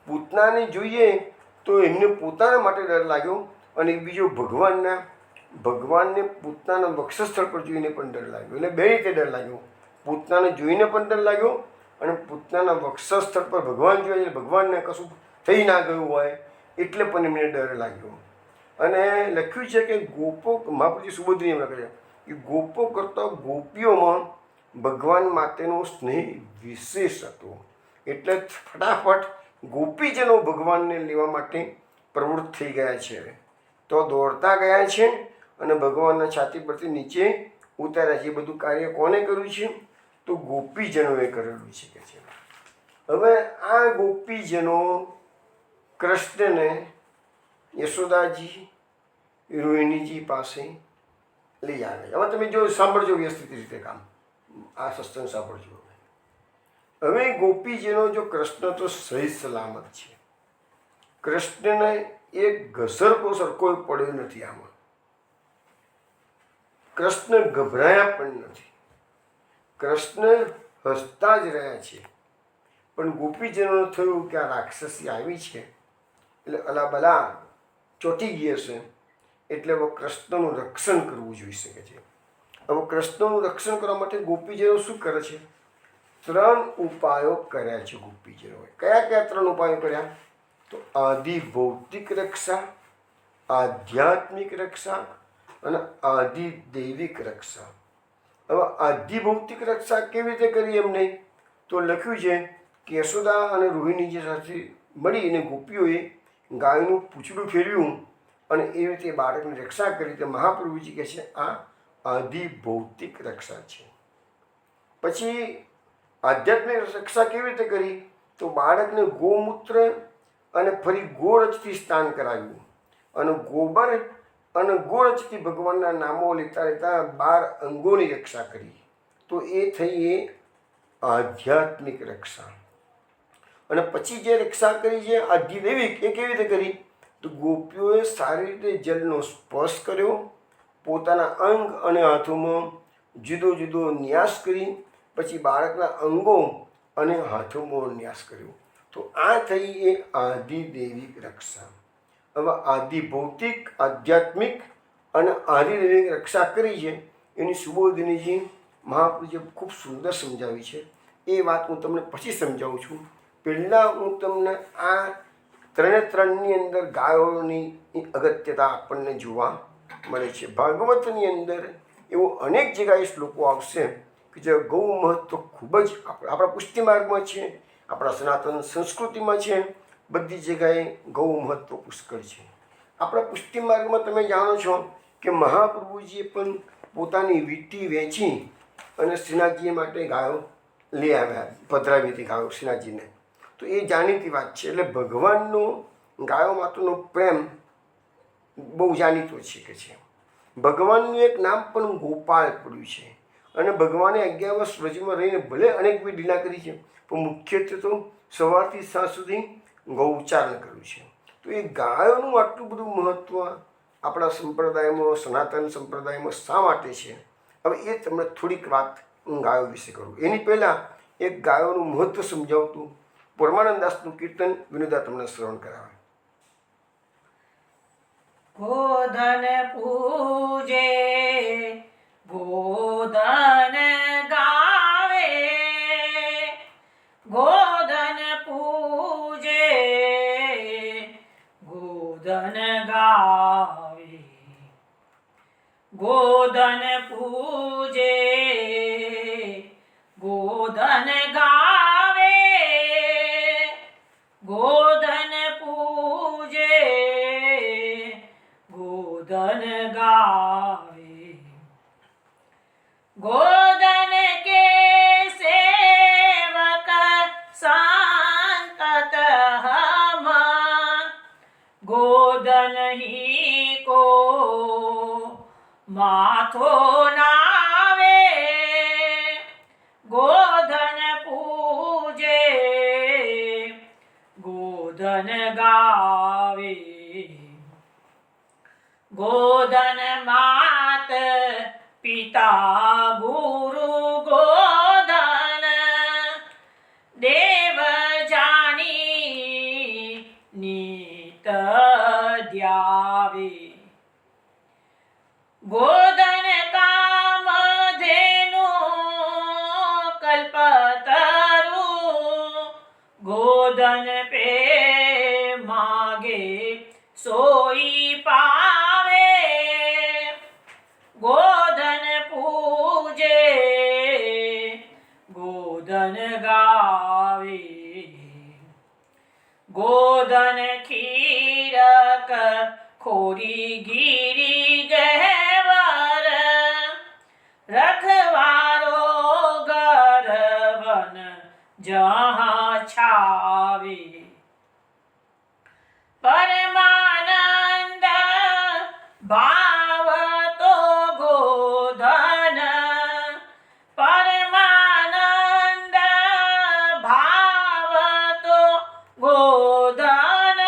પૂતનાને જોઈએ તો એમને પોતાના માટે ડર લાગ્યો અને બીજો ભગવાનને પૂતનાના વક્ષસ્થળ પર જોઈને પણ ડર લાગ્યો. એટલે બે રીતે ડર લાગ્યો, પૂતનાને જોઈને પણ ડર લાગ્યો અને પૂતનાના વક્ષસ્થળ પર ભગવાન જોઈએ ભગવાનને કશું થઈ ના ગયું હોય એટલે પણ એમને ડર લાગ્યો. અને લખ્યું છે કે ગોપો મહાપ્રભુજી સુબોધની એમ લખે છે કે ગોપો કરતાં ગોપીઓમાં ભગવાન માટેનો સ્નેહ વિશેષ હતો. એટલે ફટાફટ ગોપીજનો ભગવાનને લેવા માટે પ્રવૃત્ત થઈ ગયા છે. તો દોડતા ગયા છે અને ભગવાનના છાતી પરથી નીચે ઉતાર્યા છે. એ બધું કાર્ય કોને કર્યું છે? તો ગોપીજનોએ કરેલું છે કે છે. હવે આ ગોપીજનો કૃષ્ણને યશોદાજી રોહિણીજી પાસે લઈ આવે. હવે તમે જો સાંભળજો વ્યવસ્થિત રીતે કામ, આ સત્સંગ સાંભળજો. હવે ગોપીજીનો જો કૃષ્ણ તો સહી સલામત છે, કૃષ્ણને એક ઘસરકો સરખો પડ્યો નથી. આમાં કૃષ્ણ ગભરાયા પણ નથી, કૃષ્ણ હસતા જ રહ્યા છે. પણ ગોપીજનોને થયું કે આ રાક્ષસી આવી છે એટલે અલા બલા ચોંટી ગઈ હશે, એટલે હવે કૃષ્ણનું રક્ષણ કરવું જોઈ શકે છે. હવે કૃષ્ણનું રક્ષણ કરવા માટે ગોપીજનો શું કરે છે? 3 ઉપાયો કર્યા છે ગોપીજનોએ. કયા 3 ઉપાયો કર્યા? તો આદિ ભૌતિક રક્ષા, આધ્યાત્મિક રક્ષા અને આદિ દૈવિક રક્ષા. હવે આદિ ભૌતિક રક્ષા કેવી રીતે કરી એમને? તો લખ્યું છે કે યશોદા અને રોહિણીજી સાથે મળીને ગોપીઓએ ગાયનું પૂંછડું ફેરવ્યું અને એ રીતે બાળકની રક્ષા કરી. તો મહાપ્રભુજી કહે છે આ આદિ ભૌતિક રક્ષા છે. પછી આધ્યાત્મિક રક્ષા કેવી રીતે કરી? તો બાળકને ગોમૂત્ર અને ફરી ગોરજથી સ્નાન કરાવ્યું અને ગોબર અને ગોરજથી ભગવાનના નામો લેતા લેતા 12 અંગોની રક્ષા કરી. તો એ થઈ એ આધ્યાત્મિક રક્ષા. અને પછી જે રક્ષા કરી છે આધ્યાત્મિક, એ કેવી રીતે કરી? તો ગોપીઓએ સારી રીતે જલનો સ્પર્શ કર્યો, પોતાના અંગ અને હાથોમાં જુદો જુદો ન્યાસ કરી, પછી બાળકના અંગો અને હાથોમાં ન્યાસ કર્યો. તો આ થઈ એ આદિદૈવિક રક્ષા. હવે આદિ ભૌતિક, આધ્યાત્મિક અને આદિદૈવિક રક્ષા કરી છે એની સુબોધિનીજી મહાપ્રભુજીએ ખૂબ સુંદર સમજાવી છે. એ વાત હું તમને પછી સમજાવું છું. પહેલાં હું તમને આ ત્રણની અંદર ગાયોની અગત્યતા આપણને જોવા મળે છે. ભાગવતની અંદર એવો અનેક જગ્યાએ શ્લોકો આવશે કે જે ગૌ મહત્ત્વ ખૂબ જ આપણા પુષ્ટિ માર્ગમાં છે, આપણા સનાતન સંસ્કૃતિમાં છે, બધી જગ્યાએ ગૌ મહત્ત્વ પુષ્કળ છે. આપણા પુષ્ટિ માર્ગમાં તમે જાણો છો કે મહાપ્રભુજીએ પણ પોતાની વીંટી વેચી અને શ્રીનાથજી માટે ગાયો લઈ આવ્યા, પધરાવી હતી ગાયો શ્રીનાથજીને. તો એ જાણીતી વાત છે. એટલે ભગવાનનો ગાયો માટેનો પ્રેમ બહુ જાણીતો છે કે છે. ભગવાનનું એક નામ પણ ગોપાળ પડ્યું છે. અને ભગવાને 11 વર્ષ વ્રજમાં રહીને ભલે અનેક બી લીલા કરી છે, પણ મુખ્યત્વે તો સવારથી સાંજ સુધી ગૌચારણ કર્યું છે. તો એ ગાયોનું આટલું બધું મહત્ત્વ આપણા સંપ્રદાયમાં, સનાતન સંપ્રદાયમાં શા માટે છે, હવે એ તમને થોડીક વાત હું ગાયો વિશે કરું. એની પહેલાં એક ગાયોનું મહત્ત્વ સમજાવતું પરમાનંદાસનું કીર્તન વિનોદા તમને શ્રવણ કરાવે. ગોધન પૂજે ગોધન ગાવે, ગોધન પૂજે ગોધન ગાવે, ગોધન પૂજે ગોધન ગાવે, ગોધન પૂજે ગોધન ગાવે, ગોધન કે સેવક સંતત હમ, ગોધન ही को माथो नावे, गोधन पूजे गोधन गावे, गोधन मात पिता गुरु गोधन, देव जानी नीत द्यावे, गोधन काम धेनु कल्पतरु, गोधन पे मागे सोई पावे, गोधन पूजे गोधन गावे, गोधन खीरक खोरी गिरी गहवर, रखवारो गरवन जहाँ छावे, परमानंद भाव तो गोधन, परमानंद भाव तो गोधन,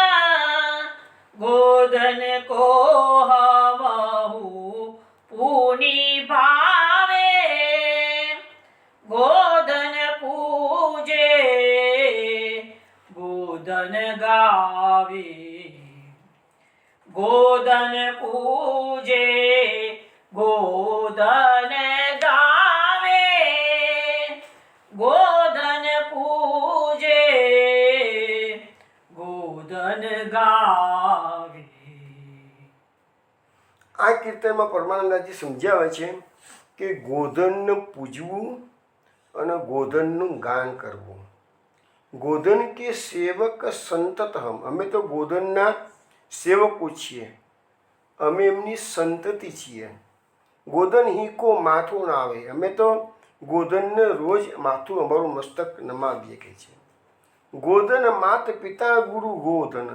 गोधन को हमहु पुनि भावे, गोधन पूजे गोधन गावे, गोधन पूजे गोधन गावे, गोधन पूजे गोधन गावे. આ કીર્તનમાં પરમાનંદાજી સમજાવે છે કે ગોધનને પૂજવું અને ગોધનનું ગાન કરવું. ગોધન કે સેવક સંતત હમ, અમે તો ગોધનના સેવકો છીએ, અમે એમની સંતતિ છીએ. ગોધન હી કો માથું ના આવે, અમે તો ગોધનને રોજ માથું અમારું મસ્તક નમાવીએ કહે છે. ગોધન માત પિતા ગુરુ ગોધન,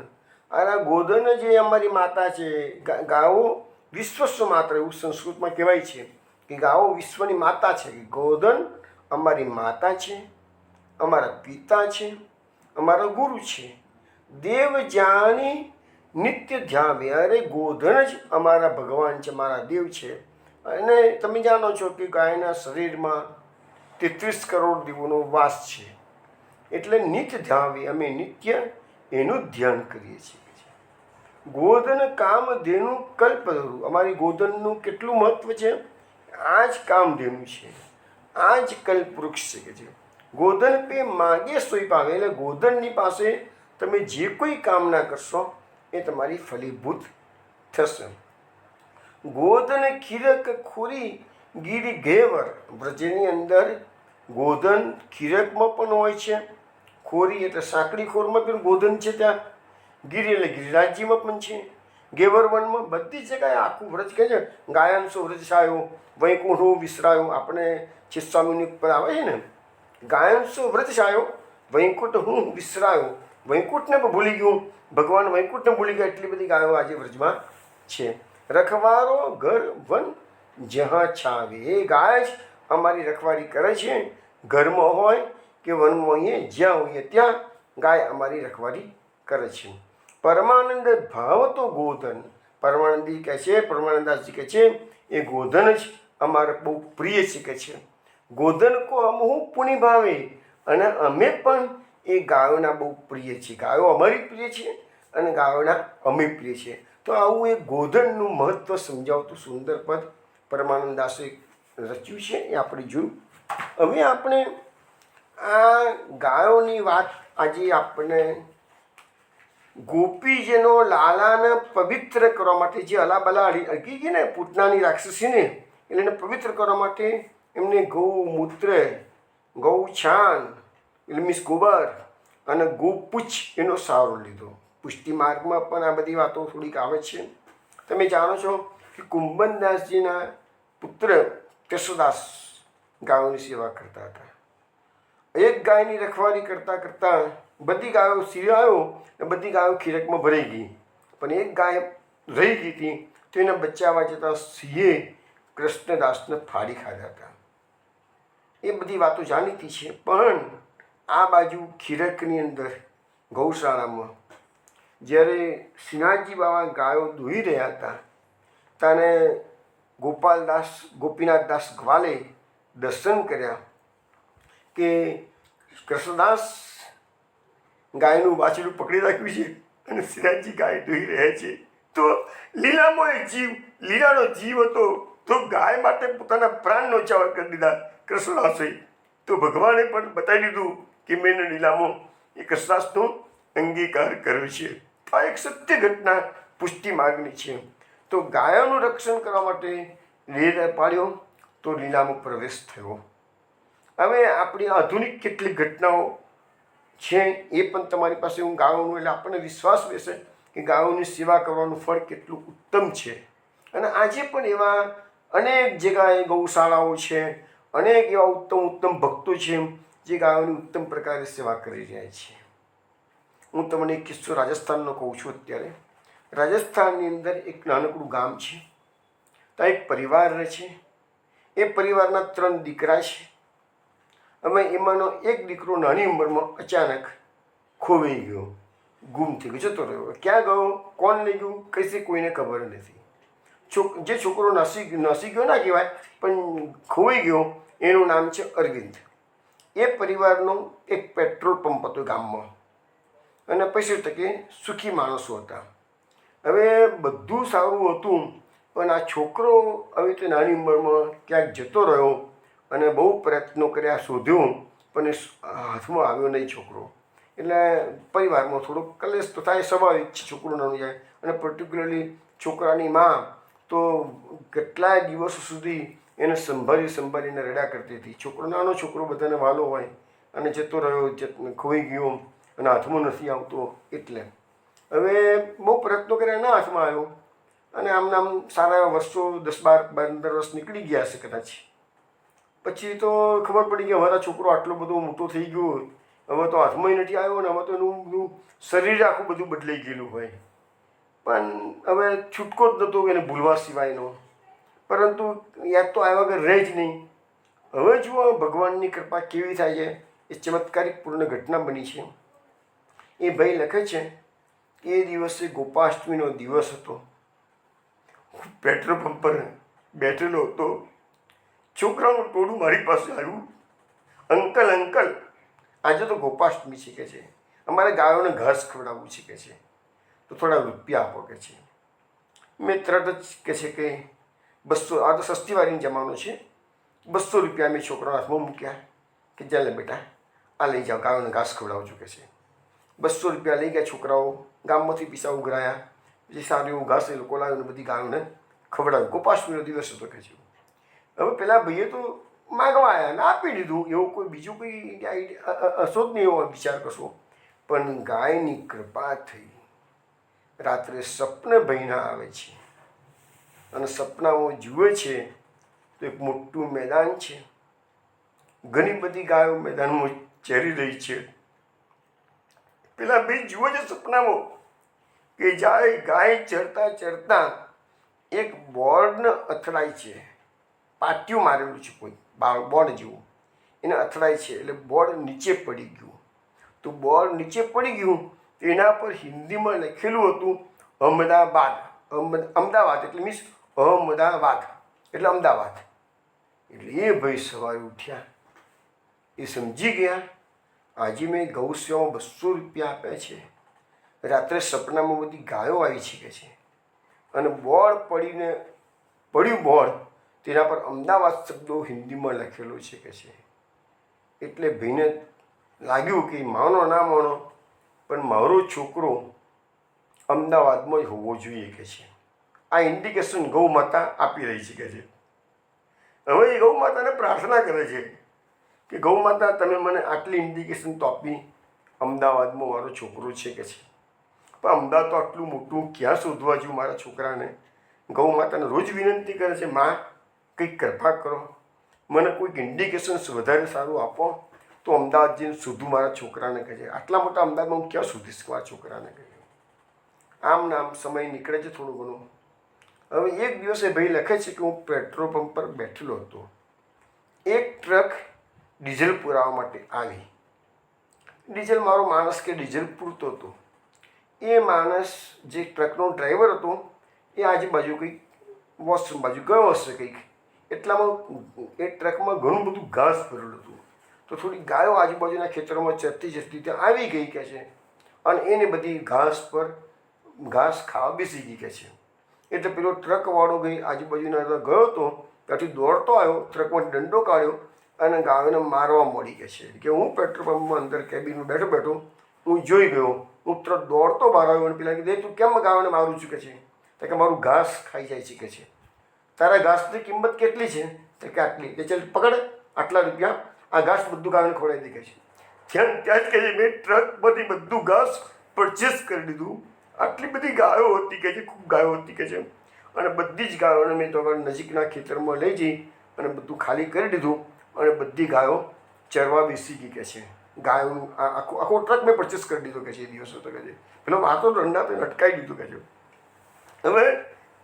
આ ગોધન જે અમારી માતા છે. ગાઓ વિશ્વસ્વ માત્ર એવું સંસ્કૃતમાં કહેવાય છે કે ગાઓ વિશ્વની માતા છે. ગોધન અમારી માતા છે, અમારા પિતા છે, અમારા ગુરુ છે. દેવ જાણી નિત્ય ધ્યાવે, અરે ગોધન જ અમારા ભગવાન છે, મારા દેવ છે. અને તમે જાણો છો કે ગાયના શરીરમાં 33 કરોડ દેવોનો વાસ છે. એટલે નિત્ય ધ્યાવે, અમે નિત્ય એનું ધ્યાન કરીએ છીએ. ગોધન કામધેનુ કલ્પતરુ, અમારી ગોધનનું કેટલું મહત્વ છે. આ જ કામધેનુ છે, આ જ કલ્પવૃક્ષ છે કે છે. ગોધન પે માગે સોઈ પાવે, એટલે ગોધનની પાસે તમે જે કોઈ કામના કરશો એ તમારી ફલીભૂત થશે. ગોધન ખીરક ખોરી ગીરી ઘેવર, વ્રજની અંદર ગોધન ખીરકમાં પણ હોય છે, ખોરી એટલે સાંકડી ખોરમાં પણ ગોધન છે, ત્યાં ગીરી એટલે ગિરિરાજ્યમાં પણ છે, ગેવર વનમાં બધી જગ્યાએ આખું વ્રજ કહે છે. ગાયનસો વ્રજ છાયો વૈકુંઠો વિસરાયો, આપણે ચિત્સ્વામીની ઉપર આવે છે ને, ગાયનસો વ્રજ છાયો વૈકુંઠ હું વિસરાયો, વૈકુંઠને પણ ભૂલી ગયું, ભગવાન વૈકુંઠને ભૂલી ગયા, એટલી બધી ગાયો આજે વ્રજમાં છે. રખવારો ઘર વન જ્યાં છાવે, એ ગાય જ અમારી રખવારી કરે છે, ઘરમાં હોય કે વનમાં હોઈએ, જ્યાં હોઈએ ત્યાં ગાય અમારી રખવારી કરે છે. પરમાનંદ ભાવ તો ગોધન, પરમાનંદી કહે છે, પરમાનંદાસજી કહે છે એ ગોધન જ અમારે બહુ પ્રિય છે કે છે. ગોધન કો અમહુ પુણ્ય ભાવે, અને અમે પણ એ ગાયોના બહુ પ્રિય છીએ, ગાયો અમારી પ્રિય છે અને ગાયોના અમે પ્રિય છીએ. તો આવું એક ગોધનનું મહત્ત્વ સમજાવતું સુંદર પદ પરમાનંદાસે રચ્યું છે, એ આપણે જોયું. હવે આપણે આ ગાયોની વાત આજે આપણે ગોપીજનો લાલાને પવિત્ર કરવા માટે, જે અલાબલા અડકી ગઈ ને પૂતનાની રાક્ષસીને, એટલે એને પવિત્ર કરવા માટે એમને ગૌમૂત્ર, ગૌ છાન એટલે મીન્સ ગોબર અને ગોપૂછ એનો સહારો લીધો. પુષ્ટિ માર્ગમાં પણ આ બધી વાતો થોડીક આવે છે. તમે જાણો છો કે કુંભનદાસજીના પુત્ર કેશુદાસ ગાયોની સેવા કરતા હતા. એક ગાયની રખવારી કરતાં કરતાં બધી ગાયો સિરાયો અને બધી ગાયો ખીરકમાં ભરાઈ ગઈ, પણ એક ગાય રહી ગઈ હતી, તો એને બચાવવા જતાં સિંહે કૃષ્ણદાસને ફાડી ખાધા હતા. એ બધી વાતો જાણીતી છે. પણ આ બાજુ ખીરકની અંદર ગૌશાળામાં જ્યારે શ્રીનાથજી બાબા ગાયો દોહી રહ્યા હતા, ત્યારે ગોપાલદાસ ગોપીનાથદાસ ગ્વાલે દર્શન કર્યા કે કૃષ્ણદાસ ગાયનું વાછડું પકડી રાખ્યું છે અને શ્રીનાથજી ગાય દોહી રહ્યા છે. તો લીલામાં એક જીવ, લીલાનો જીવ હતો, તો ગાય માટે પોતાના પ્રાણ ન્યોછાવર કરી દીધા કૃષ્ણદાસે. તો ભગવાને પણ બતાવી દીધું કે મેં લીલામાં એ કૃષ્ણદાસનો અંગીકાર કર્યો છે. આ એક સત્ય ઘટના પુષ્ટિ માર્ગની છે. તો ગાયોનું રક્ષણ કરવા માટે લીલા પાડ્યો તો લીલામાં પ્રવેશ થયો. હવે આપણી આધુનિક કેટલીક ઘટનાઓ છે એ પણ તમારી પાસે હું ગાયોનું, એટલે આપણને વિશ્વાસ બેસે કે ગાયોની સેવા કરવાનું ફળ કેટલું ઉત્તમ છે. અને આજે પણ એવા અનેક જગ્યાએ ગૌશાળાઓ છે, અનેક એવા ઉત્તમ ઉત્તમ ભક્તો છે જે ગાયોની ઉત્તમ પ્રકારે સેવા કરી રહ્યા છે. હું તમને એક કિસ્સો રાજસ્થાનનો કહું છું. અત્યારે રાજસ્થાનની અંદર એક નાનકડું ગામ છે, ત્યાં એક પરિવાર રહે છે. એ પરિવારના 3 દીકરા છે. હવે એમાંનો એક દીકરો નાની ઉંમરમાં અચાનક ખોવાઈ ગયો, ગુમ થઈ ગયો, જતો રહ્યો. ક્યાં ગયો, કોણ લઈ ગયું, કશી કોઈને ખબર નથી. જે છોકરો નાસી ગયો ના કહેવાય, પણ ખોવાઈ ગયો, એનું નામ છે અરવિંદ. એ પરિવારનો એક પેટ્રોલ પંપ હતો ગામમાં, અને પૈસે ટકે સુખી માણસો હતા. હવે બધું સારું હતું, પણ આ છોકરો હવે તે નાની ઉંમરમાં ક્યાંક જતો રહ્યો અને બહુ પ્રયત્નો કર્યા, શોધ્યો, પણ એ હાથમાં આવ્યો નહીં છોકરો. એટલે પરિવારમાં થોડોક કલેશ તો થાય, સ્વાભાવિક છે, છોકરો નાનું જાય. અને પર્ટિક્યુલરલી છોકરાની માં તો કેટલાય દિવસો સુધી એને સંભાળીને રડ્યા કરતી હતી. છોકરો નાનો છોકરો બધાને વાલો હોય, અને જતો રહ્યો, ખોઈ ગયો અને હાથમાં નથી આવતો. એટલે હવે બહુ પ્રયત્નો કર્યા, ના હાથમાં આવ્યો. અને આમ સારા એવા વર્ષો 10-12-15 વર્ષ નીકળી ગયા હશે કદાચ. પછી તો ખબર પડી કે હવે છોકરો આટલો બધો મોટો થઈ ગયો, હવે તો હાથમાં નથી આવ્યો, ને હવે તો એનું બધું શરીર આખું બધું બદલાઈ ગયેલું હોય. પણ હવે છૂટકો જ નહોતો એને ભૂલવા સિવાયનો. પરંતુ યાદ તો આવ્યા વગર રહે જ નહીં. હવે જુઓ ભગવાનની કૃપા કેવી થાય છે. એ ચમત્કારિક પૂર્ણ ઘટના બની છે. એ ભાઈ લખે છે કે એ દિવસે ગોપાષ્ટમીનો દિવસ હતો. પેટ્રોલ પંપ પર બેઠેલો હતો. છોકરાનું ટોળું મારી પાસે આવ્યું, અંકલ અંકલ આજે તો ગોપાષ્ટમી છે કે છે, અમારે ગાયોને ઘાસ ખવડાવવું છે કે છે, તો થોડા રૂપિયા આપો કે છે. મેં તરત જ કહે છે કે 200, આ તો સસ્તી વાળીનો જમાનો છે, 200 રૂપિયા મેં છોકરાના હાથમાં મૂક્યા કે ચાલે બેટા આ લઈ જાઓ, ગાયોને ઘાસ ખવડાવજો કે છે. 200 રૂપિયા લઈ ગયા છોકરાઓ, ગામમાંથી પૈસા ઉઘરાયા, પછી સારું એવું ઘાસ એ લોકો લાવ્યું ને બધી ગાયોને ખવડાવ્યું. ગોપાષ્ટમીનો દિવસ હતો કે છે. હવે પેલા ભાઈએ તો માગવા આવ્યા ને આપી દીધું, એવું કોઈ બીજું કોઈ અશો જ નહીં એવો વિચાર કરશો. પણ ગાયની કૃપા થઈ. રાત્રે સપને ભાઈના આવે છે અને સપનામાં જુએ છે તો એક મોટું મેદાન છે, ઘણી બધી ગાયો મેદાનમાં ચરી રહી છે. પેલા ભાઈ જુએ છે સપનામાં કે ગાય ચરતા ચરતા એક બોર્ડને અથડાય છે, પાટિયું મારેલું છે કોઈ બોર્ડ જેવું, એને અથડાય છે એટલે બોર્ડ નીચે પડી ગયું. તો બોર્ડ નીચે પડી ગયું તો એના પર હિન્દીમાં લખેલું હતું અમદાવાદ. અમદાવાદ એટલે મીન્સ અહમદાવાદ એટલે અમદાવાદ. એટલે એ ભાઈ સવારે ઉઠ્યા, એ સમજી ગયા આજે મેં ગૌ સેવામાં 200 રૂપિયા આપ્યા છે, રાત્રે સપનામાં બધી ગાયો આવી છે કે છે, અને બોર્ડ પડ્યું બોર્ડ, તેના પર અમદાવાદ શબ્દો હિન્દીમાં લખેલો છે કે છે. એટલે ભાઈને લાગ્યું કે માનો ના માનો પણ મારો છોકરો અમદાવાદમાં જ હોવો જોઈએ કે છે. આ ઇન્ડિકેશન ગૌ માતા આપી રહી છે કે છે. હવે એ ગૌ માતાને પ્રાર્થના કરે છે કે ગૌ માતા તમે મને આટલી ઇન્ડિકેશન તો આપી, અમદાવાદમાં મારો છોકરો છે કે છે, પણ અમદાવાદ તો આટલું મોટું ક્યાં શોધવા જેવું મારા છોકરાને. ગૌ માતાને રોજ વિનંતી કરે છે, માં કંઈક કૃપા કરો, મને કોઈક ઇન્ડિકેશન્સ વધારે સારું આપો તો અમદાવાદ જઈને શોધું મારા છોકરાને કહે છે. આટલા મોટા અમદાવાદમાં હું ક્યાં શોધીશ મારા છોકરાને કહે. આમ નામ સમય નીકળે છે થોડું ઘણું. હવે એક દિવસે ભાઈ લખે છે કે હું પેટ્રોલ પંપ પર બેઠેલો હતો, એક ટ્રક ડીઝલ પુરાવવા માટે આવી. ડીઝલ મારો માણસ કે ડીઝલ પૂરતો હતો. એ માણસ જે ટ્રકનો ડ્રાઈવર હતો એ આજુબાજુ કંઈક વોશરૂમ બાજુ ગયો હશે કંઈક, એટલામાં એ ટ્રકમાં ઘણું બધું ઘાસ ભરેલું હતું. તો થોડી ગાયો આજુબાજુના ખેતરોમાં ચરતી જતી ત્યાં આવી ગઈ કે છે, અને એને બધી ઘાસ પર ઘાસ ખાવા બેસી ગઈ કે છે. એટલે પેલો ટ્રકવાળો ગઈ આજુબાજુના ગયો હતો, ત્યાંથી દોડતો આવ્યો, ટ્રકમાં દંડો કાઢ્યો અને ગાયોને મારવા મળી કે છે. કે હું પેટ્રોલ પંપમાં અંદર કેબિનમાં બેઠો બેઠો હું જોઈ ગયો, હું તરત દોડતો બહાર આવ્યો અને પેલા કીધું તું કેમ ગાયોને મારું છું કે છે. તો કે મારું ઘાસ ખાઈ જાય છે કે છે. તારા ઘાસની કિંમત કેટલી છે? તો કે આટલી. કે ચાલ પકડ, આટલા રૂપિયા, આ ઘાસ બધું ગાયોને ખવડાવી દે કે છે. ત્યાં જ કહે છે મેં ટ્રકમાંથી બધું ઘાસ પરચેસ કરી દીધું. આટલી બધી ગાયો હતી કે છે, ખૂબ ગાયો હતી કે છે, અને બધી જ ગાયોને મેં તો નજીકના ખેતરમાં લઈ જઈ અને બધું ખાલી કરી દીધું અને બધી ગાયો ચરવા બેસી ગઈ કે છે. ગાયોનું આખો ટ્રક મેં પરચેસ કરી દીધો કે છે એ દિવસો તો કે છે. પેલો વાતો રંડા તો અટકાવી દીધું કે છે. હવે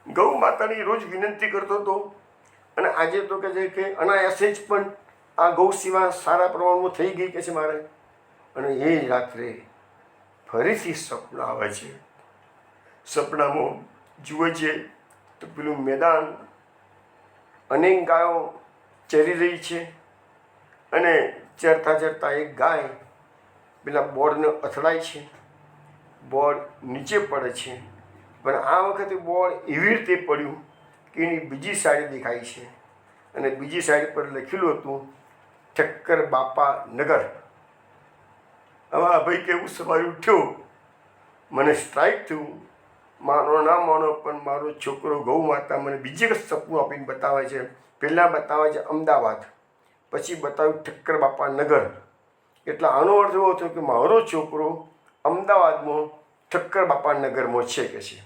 ગૌ માતાની રોજ વિનંતી કરતો હતો અને આજે તો કે છે કે અનાયાસે જ પણ આ ગૌ સેવા સારા પ્રમાણમાં થઈ ગઈ કે છે મારે. અને એ જ રાત્રે ફરીથી સપનું આવે છે. સપનામાં જુએ છે તો પેલું મેદાન અનેક ગાયો ચરી રહી છે અને ચરતા ચરતા એક ગાય પેલા બોર્ડને અથડાય છે, બોર્ડ નીચે પડે છે. પણ આ વખતે બોર્ડ એવી રીતે પડ્યું કે એની બીજી સાઈડ દેખાય છે અને બીજી સાઈડ પર લખેલું હતું ઠક્કર બાપા નગર. હવે આ ભાઈ કેવું સવારે ઉઠ્યો, મને સ્ટ્રાઇક થયું, માનો ના માનો પણ મારો છોકરો ગૌ માતા મને બીજી વખત સપનું આપીને બતાવે છે. પહેલાં બતાવે છે અમદાવાદ, પછી બતાવ્યું ઠક્કર બાપા નગર. એટલે આનો અર્થ એવો થયો કે મારો છોકરો અમદાવાદમાં ઠક્કર બાપા નગરમાં છે કે છે.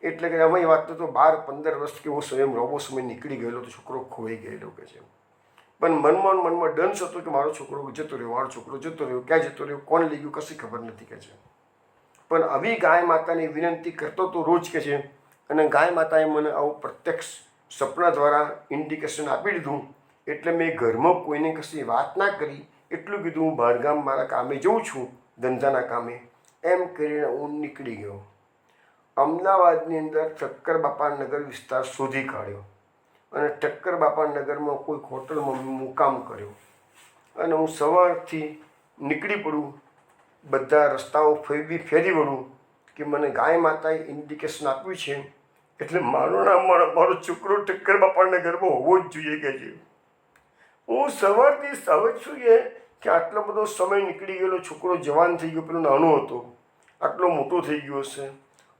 એટલે કે અમે વાત તો 12-15 વર્ષ કે હું સ્વયં રોબો સમય નીકળી ગયેલો તો છોકરો ખોવાઈ ગયેલો કે છે. પણ મનમાં ડંસ હતો કે મારો છોકરો જતો રહ્યો, મારો છોકરો જતો રહ્યો, ક્યાં જતો રહ્યો, કોણ લઈ ગયું, કશી ખબર નથી કે છે. પણ આવી ગાય માતાની વિનંતી કરતો તો રોજ કે છે, અને ગાય માતાએ મને આવું પ્રત્યક્ષ સપના દ્વારા ઇન્ડિકેશન આપી દીધું. એટલે મેં ઘરમાં કોઈને કશી વાત ના કરી, એટલું કીધું હું બહારગામ મારા કામે જઉં છું, ધંધાના કામે, એમ કરીને હું નીકળી ગયો. અમદાવાદની અંદર ઠક્કર બાપા નગર વિસ્તાર શોધી કાઢ્યો અને ઠક્કર બાપા નગરમાં કોઈ હોટલમાં મુકામ કર્યો અને હું સવારથી નીકળી પડું, બધા રસ્તાઓ ફેરી વળું કે મને ગાય માતાએ ઇન્ડિકેશન આપ્યું છે એટલે મારો નામ મારો છોકરો ઠક્કર બાપા નગરમાં હોવો જ જોઈએ કે છે. હું સવારથી સાવજ છું કે આટલો બધો સમય નીકળી ગયેલો, છોકરો જવાન થઈ ગયો, પેલો નાનો હતો, આટલો મોટો થઈ ગયો હશે.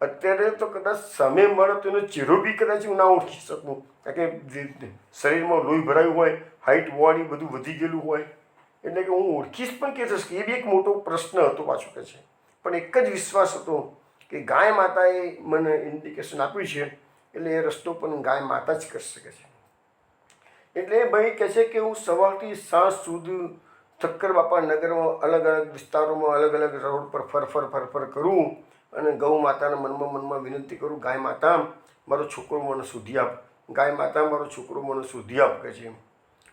અત્યારે તો કદાચ સમય મળે તો એનો ચહેરો બી કદાચ હું ના ઓળખી શકું, કારણ કે શરીરમાં લોહી ભરાયું હોય, હાઇટ બોડી બધું વધી ગયેલું હોય, એટલે કે હું ઓળખીશ પણ કે થશે. એ બી એક મોટો પ્રશ્ન હતો પાછો કે છે. પણ એક જ વિશ્વાસ હતો કે ગાય માતાએ મને ઇન્ડિકેશન આપ્યું છે, એટલે એ રસ્તો પણ ગાય માતા જ કરી શકે છે. એટલે એ ભાઈ કહે છે કે હું સવારથી સાંજ સુધી ઠક્કર બાપા નગરમાં અલગ અલગ વિસ્તારોમાં અલગ અલગ રોડ પર ફર કરું અને ગૌ માતાના મનમાં વિનંતી કરું, ગાય માતા મારો છોકરો મને શોધી આપ, ગાય માતા મારો છોકરો મને શોધી આપ કે છે.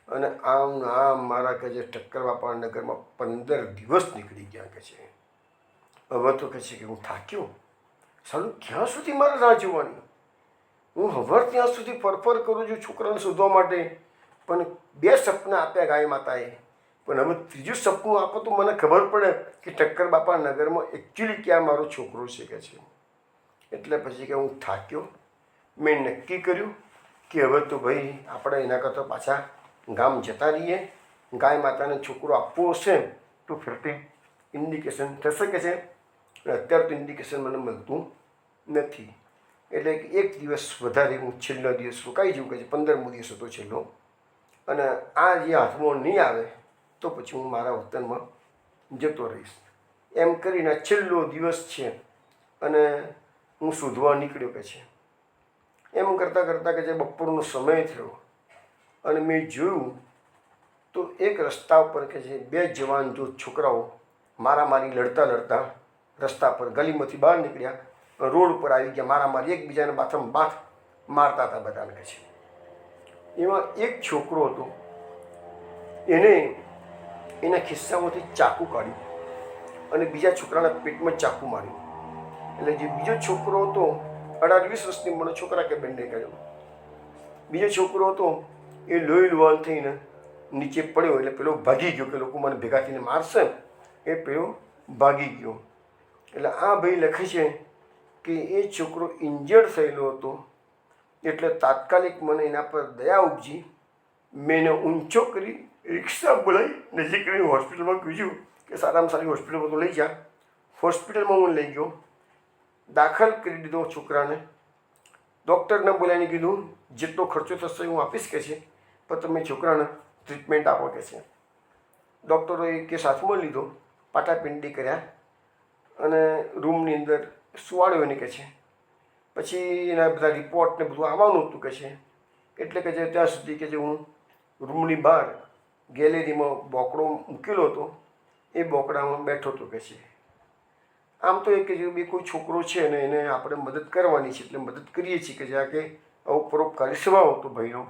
અને આમ મારા કહે છે ઠક્કર બાપા નગરમાં 15 દિવસ નીકળી ગયા કે છે. હવે તો કહે છે કે હું થાક્યો, સાલું ક્યાં સુધી મારે રાહ જોવાની? હું હવાર ત્યાં સુધી ફર કરું છું છોકરાને શોધવા માટે, પણ 2 સપના આપ્યા ગાય માતાએ, પણ હવે ત્રીજું સપનું આપો તો મને ખબર પડે કે ઠક્કર બાપા નગરમાં એકચ્યુઅલી ક્યાં મારો છોકરો છે કે છે. એટલે પછી કે હું થાક્યો, મેં નક્કી કર્યું કે હવે તો ભાઈ આપણે એના કરતાં પાછા ગામ જતા રહીએ. ગાય માતાને છોકરો આપવો હશે તો ફરતી ઇન્ડિકેશન થશે કે છે. અત્યારે તો ઇન્ડિકેશન મને મળતું નથી, એટલે કે એક દિવસ વધારે હું છેલ્લો દિવસ રોકાઈ જવું કે છે. 15મો દિવસ હતો છેલ્લો, અને આ જે હાથમાં નહીં આવે તો પછી હું મારા વતનમાં જતો રહીશ. એમ કરીને છેલ્લો દિવસ છે અને હું શોધવા નીકળ્યો કે છે. એમ કરતાં કે જે બપોરનો સમય થયો અને મેં જોયું તો એક રસ્તા ઉપર કે છે 2 જવાન જો છોકરાઓ મારામારી લડતા રસ્તા પર ગલીમાંથી બહાર નીકળ્યા, રોડ પર આવી ગયા, મારામારી એકબીજાને બાથમાં બાથ મારતા હતા બધાને કે છે. એમાં એક છોકરો હતો, એને એના ખિસ્સામાંથી ચાકુ કાઢ્યું અને બીજા છોકરાના પેટમાં ચાકુ માર્યું. એટલે જે બીજો છોકરો હતો 18-20 વર્ષની મને છોકરા કે બેનને કહ્યું, બીજો છોકરો હતો એ લોહી લુહાણ થઈને નીચે પડ્યો. એટલે પેલો ભાગી ગયો કે લોકો મને ભેગા થઈને મારશે, એ પેલો ભાગી ગયો. એટલે આ ભાઈ લખે છે કે એ છોકરો ઇન્જર્ડ થયેલો હતો, એટલે તાત્કાલિક મને એના પર દયા ઉપજી. મેં એને ઊંચો કરી રિક્ષા બોલાવી નજીકની હોસ્પિટલમાં કીધું કે સારામાં સારી હોસ્પિટલમાં તો લઈ જા. હોસ્પિટલમાં હું લઈ ગયો, દાખલ કરી દીધો છોકરાને. ડૉક્ટરને બોલાવીને કીધું જેટલો ખર્ચો થશે હું આપીશ કે છે, પણ તમે છોકરાને ટ્રીટમેન્ટ આપો કે છે. ડૉક્ટરોએ કેસ હાથમાં લીધો, પાટાપિંડી કર્યા અને રૂમની અંદર સુવાડ્યો એને કે છે. પછી એના બધા રિપોર્ટ ને બધું આવવાનું હતું કે છે. એટલે કે જે ત્યાં સુધી કે જે હું રૂમની બહાર ગેલેરીમાં બોકડો મૂકેલો હતો, એ બોકડામાં બેઠો હતો કે છે. આમ તો એક કે જે બે કોઈ છોકરો છે ને એને આપણે મદદ કરવાની છે, એટલે મદદ કરીએ છીએ કે જ્યાં કે આવો પરોપકારી સ્વભાવ હતો ભાઈનો.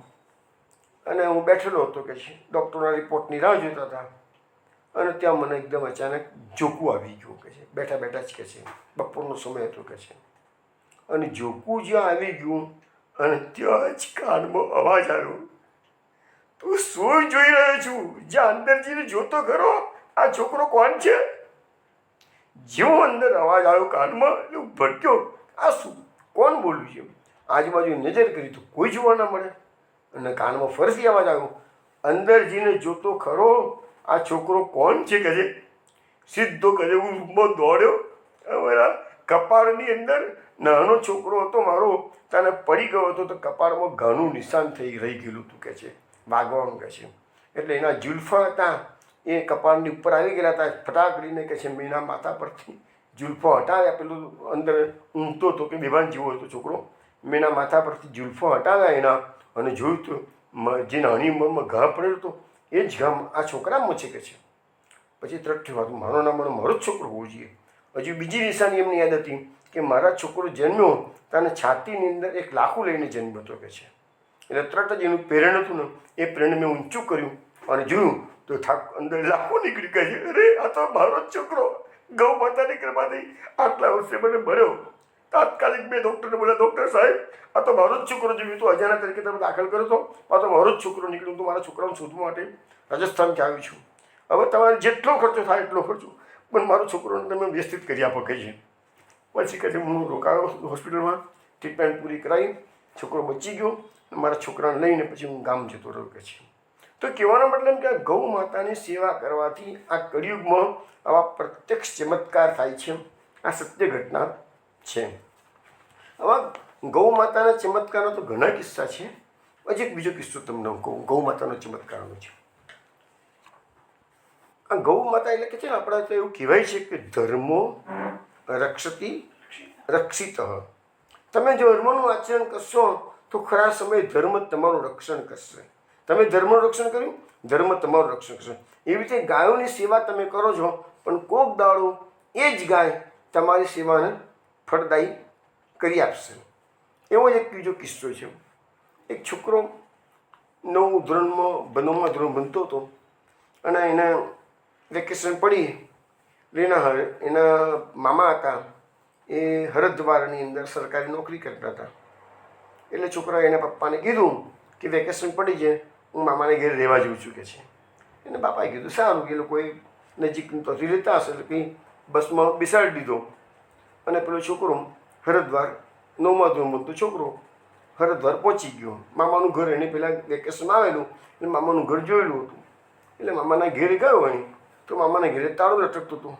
અને હું બેઠેલો હતો કે છે, ડૉક્ટરના રિપોર્ટની રાહ જોતા હતા. અને ત્યાં મને એકદમ અચાનક જોકું આવી ગયું કે છે, બેઠા જ કે છે, બપોરનો સમય હતો કે છે. અને જોકું જ્યાં આવી ગયું અને ત્યાં જ કાનમાં અવાજ આવ્યો, તું શું જોઈ રહ્યો છું? જ્યાં અંદર જઈને જોતો ખરો, આ છોકરો કોણ છે? જેવો અંદર અવાજ આવ્યો કાનમાં એટલે હું ભડક્યો, આ શું, કોણ બોલ્યું છે? આજુબાજુ નજર કરી તો કોઈ જોવા ન મળે. અને કાનમાં ફરીથી અવાજ આવ્યો, અંદર જઈને જોતો ખરો, આ છોકરો કોણ છે કે છે. સીધો કરે હું રૂમમાં દોડ્યો. અમારા કપાળની અંદર નાનો છોકરો હતો મારો, તને પડી ગયો હતો તો કપાળમાં ઘાનું નિશાન થઈ રહી ગયેલું હતું કે છે, વાગવાનું કે છે. એટલે એના જુલ્ફા હતા એ કપાળની ઉપર આવી ગયેલા હતા. ફટાકડીને કે છે મેના માથા પરથી જુલ્ફો હટાવ્યા. પેલું અંદર ઊંઘતો હતો કે બેભાન જેવો હતો છોકરો, મેના માથા પરથી જુલ્ફો હટાવ્યા એના, અને જોયું તો જે નાની ઉંમરમાં ઘા પડેલો હતો એ જ ઘા આ છોકરામાં છે કે છે. પછી તરત થયું મારો નામ મારો જ છોકરો હોવો જોઈએ. હજુ બીજી નિશાની એમને યાદ હતી કે મારા છોકરો જન્મ્યો તને છાતીની અંદર એક લાખું લઈને જન્મ હતો કે છે. એટલે તરત જ એનું પ્રેરણ હતું ને એ પ્રેરણ મેં ઊંચું કર્યું અને જોયું તો અંદર લાખું નીકળી ગયા છે. અરે આ તો મારો જ છોકરો, ગૌ માતાની કૃપાથી આટલા વર્ષે મને મળ્યો. તાત્કાલિક મેં ડૉક્ટરને બોલ્યા, ડૉક્ટર સાહેબ આ તો મારો જ છોકરો જોયું. તો અજાણા તરીકે તમે દાખલ કર્યો હતો, આ તો મારો જ છોકરો નીકળ્યો. તો મારા છોકરાને શોધવા માટે રાજસ્થાન આવ્યો છું. હવે તમારે જેટલો ખર્ચો થાય એટલો ખર્ચો, પણ મારો છોકરોને તમે વ્યવસ્થિત કરી આપો કે છે. પછી કહે છે હું રોકાયો હોસ્પિટલમાં, ટ્રીટમેન્ટ પૂરી કરાવી, છોકરો બચી ગયો. મારા છોકરાને લઈને પછી હું ગામ જતો રહ્યો કે છે. તો કહેવાનો મતલબ કે ગૌ માતાની સેવા કરવાથી આ કળિયુગમાં આવા પ્રત્યક્ષ ચમત્કાર થાય છે. આ સત્ય ઘટના છે. આવા ગૌ માતાના ચમત્કારનો તો ઘણા કિસ્સા છે. હજી એક બીજો કિસ્સો તમને હું કહું ગૌ માતાનો ચમત્કારનો છે. આ ગૌ માતા એટલે કે છે ને આપણા તો એવું કહેવાય છે કે ધર્મો રક્ષતી રક્ષિત. તમે જો ધર્મનું આચરણ કરશો તો ખરા સમયે ધર્મ તમારું રક્ષણ કરશે. તમે ધર્મનું રક્ષણ કર્યું, ધર્મ તમારું રક્ષણ કરશે. એવી રીતે ગાયોની સેવા તમે કરો છો, પણ કોક દાડો એ જ ગાય તમારી સેવાને ફળદાયી કરી આપશે. એવો જ એક બીજો કિસ્સો છે. એક છોકરો 9 ધોરણમાં ધોરણ ભણતો હતો અને એને વેકેશન પડી. એના મામા હતા એ હરિદ્વારની અંદર સરકારી નોકરી કરતા હતા. એટલે છોકરાએ એના પપ્પાને કીધું કે વેકેશન પડી છે, હું મામાને ઘેર રહેવા જઉં છું કે છે. એને બાપાએ કીધું સારું, કે લોકોએ નજીક તોથી રહેતા હશે એટલે કંઈ બસમાં બેસાડી દીધો. અને પેલો છોકરો હરિદ્વાર 9મા ધોરણમાં તો છોકરો હરિદ્વાર પહોંચી ગયો. મામાનું ઘર એને પહેલાં વેકેશન આવેલું એટલે મામાનું ઘર જોયેલું હતું. એટલે મામાના ઘેરે ગયો એને તો મામાના ઘેરે તાળું લટકતું હતું.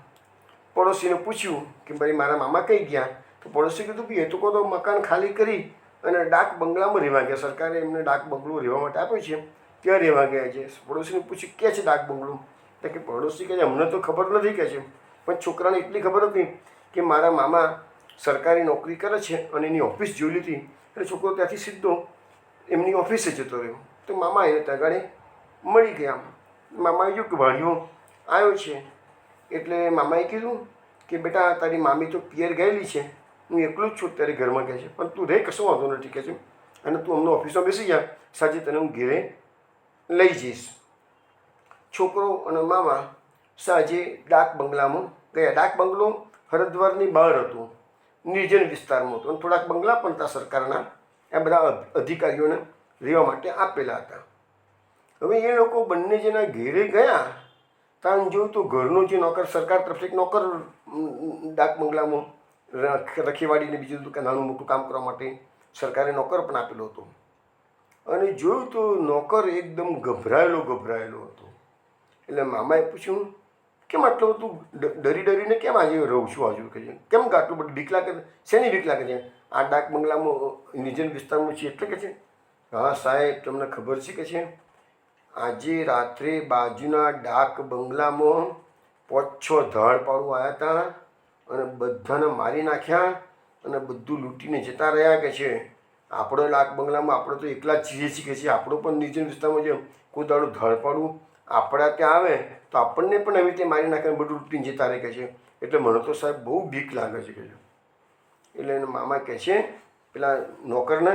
પડોશીને પૂછ્યું કે ભાઈ મારા મામા કઈ ગયા? તો પડોશી કીધું કે એ તો કહો મકાન ખાલી કરી અને ડાક બંગલામાં રહેવા ગયા. સરકારે એમને ડાક બંગલો રહેવા માટે આપ્યો છે, ત્યાં રહેવા ગયા છે. પડોશીને પૂછ્યું ક્યાં છે ડાક બંગલો? તો કે પડોશી કહે છે અમને તો ખબર નથી કે છે, પણ છોકરાને એટલી ખબર હતી કે મારા મામા સરકારી નોકરી કરે છે અને એની ઓફિસ જોઈ લીધી. એટલે છોકરો ત્યાંથી સીધો એમની ઓફિસે જતો રહ્યો. તો મામા એને તગાડે મળી ગયા. મામાએ જો કે ભાણિયો આવ્યો છે. એટલે મામાએ કીધું કે બેટા તારી મામી તો પિયર ગયેલી છે, હું એકલો જ છું તારી ઘરમાં કહે છે, પણ તું રહે કશો વાંધો નથી કહે છે, અને તું અમને ઓફિસમાં બેસી જા, સાંજે તને હું ઘેરે લઈ જઈશ. છોકરો અને મામા સાંજે ડાક બંગલામાં ગયા. ડાક બંગલો હરિદ્વારની બહાર હતો, નિર્જન વિસ્તારમાં હતો, અને થોડાક બંગલા પણ હતા સરકારના, આ બધા અધિકારીઓને રહેવા માટે આપેલા હતા. હવે એ લોકો બંને જણા ઘેરે ગયા ત્યાં જોયું તો ઘરનો જે નોકર, સરકાર તરફથી એક નોકર ડાક બંગલામાં રખેવાડીને બીજું નાનું મોટું કામ કરવા માટે સરકારે નોકર પણ આપેલો હતો. અને જોયું તો નોકર એકદમ ગભરાયેલો હતો. એટલે મામાએ પૂછ્યું કેમ આટલું તું ડરીને કેમ આજે રહું છું આજુ કહે છે, કેમ આટલું બધું બીક લાગે? શેની બીક લાગે છે? આ ડાક બંગલામાં નિર્જન વિસ્તારમાં છે એટલે કે છે. હા સાહેબ તમને ખબર છે કે છે આજે રાત્રે બાજુના ડાક બંગલામાં 5-6 ધાડપાડું આવ્યા હતા અને બધાને મારી નાખ્યા અને બધું લૂંટીને જતા રહ્યા કે છે. આપણો ડાક બંગલામાં આપણે તો એકલા જ જીવીએ છીએ કે છે, આપણો પણ નિર્જન વિસ્તારમાં છે, કોઈ દાડો ધાડપાડું આપણા ત્યાં આવે તો આપણને પણ એવી રીતે મારી નાખીને બધું લૂંટીને જતા રહે કે છે. એટલે મને તો સાહેબ બહુ બીક લાગે છે કે છે. એટલે એના મામા કહે છે પેલા નોકરને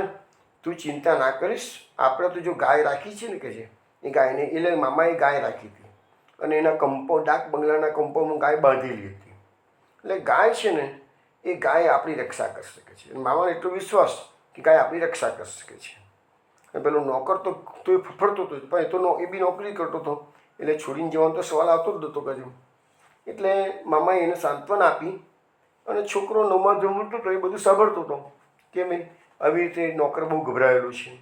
તું ચિંતા ના કરીશ, આપણે તો જો ગાય રાખી છે ને કે છે એ ગાયને, એટલે મામાએ ગાય રાખી હતી અને એના ડાક બંગલાના કમ્પાઉન્ડમાં ગાય બાંધેલી હતી. એટલે ગાય છે ને એ ગાય આપણી રક્ષા કરી શકે છે. મામાને એટલો વિશ્વાસ કે ગાય આપણી રક્ષા કરી શકે છે. અને પેલો નોકર તો એ ફફડતો હતો, પણ એ તો એ બી નોકરી કરતો હતો એટલે છોડીને જવાનો તો સવાલ આવતો જ નહોતો કર્યો. એટલે મામાએ એને સાંત્વના આપી અને છોકરો 9મા ધોરણમાં હતો એ બધું સાંભળતો હતો કે ભાઈ આવી રીતે નોકર બહુ ગભરાયેલો છે.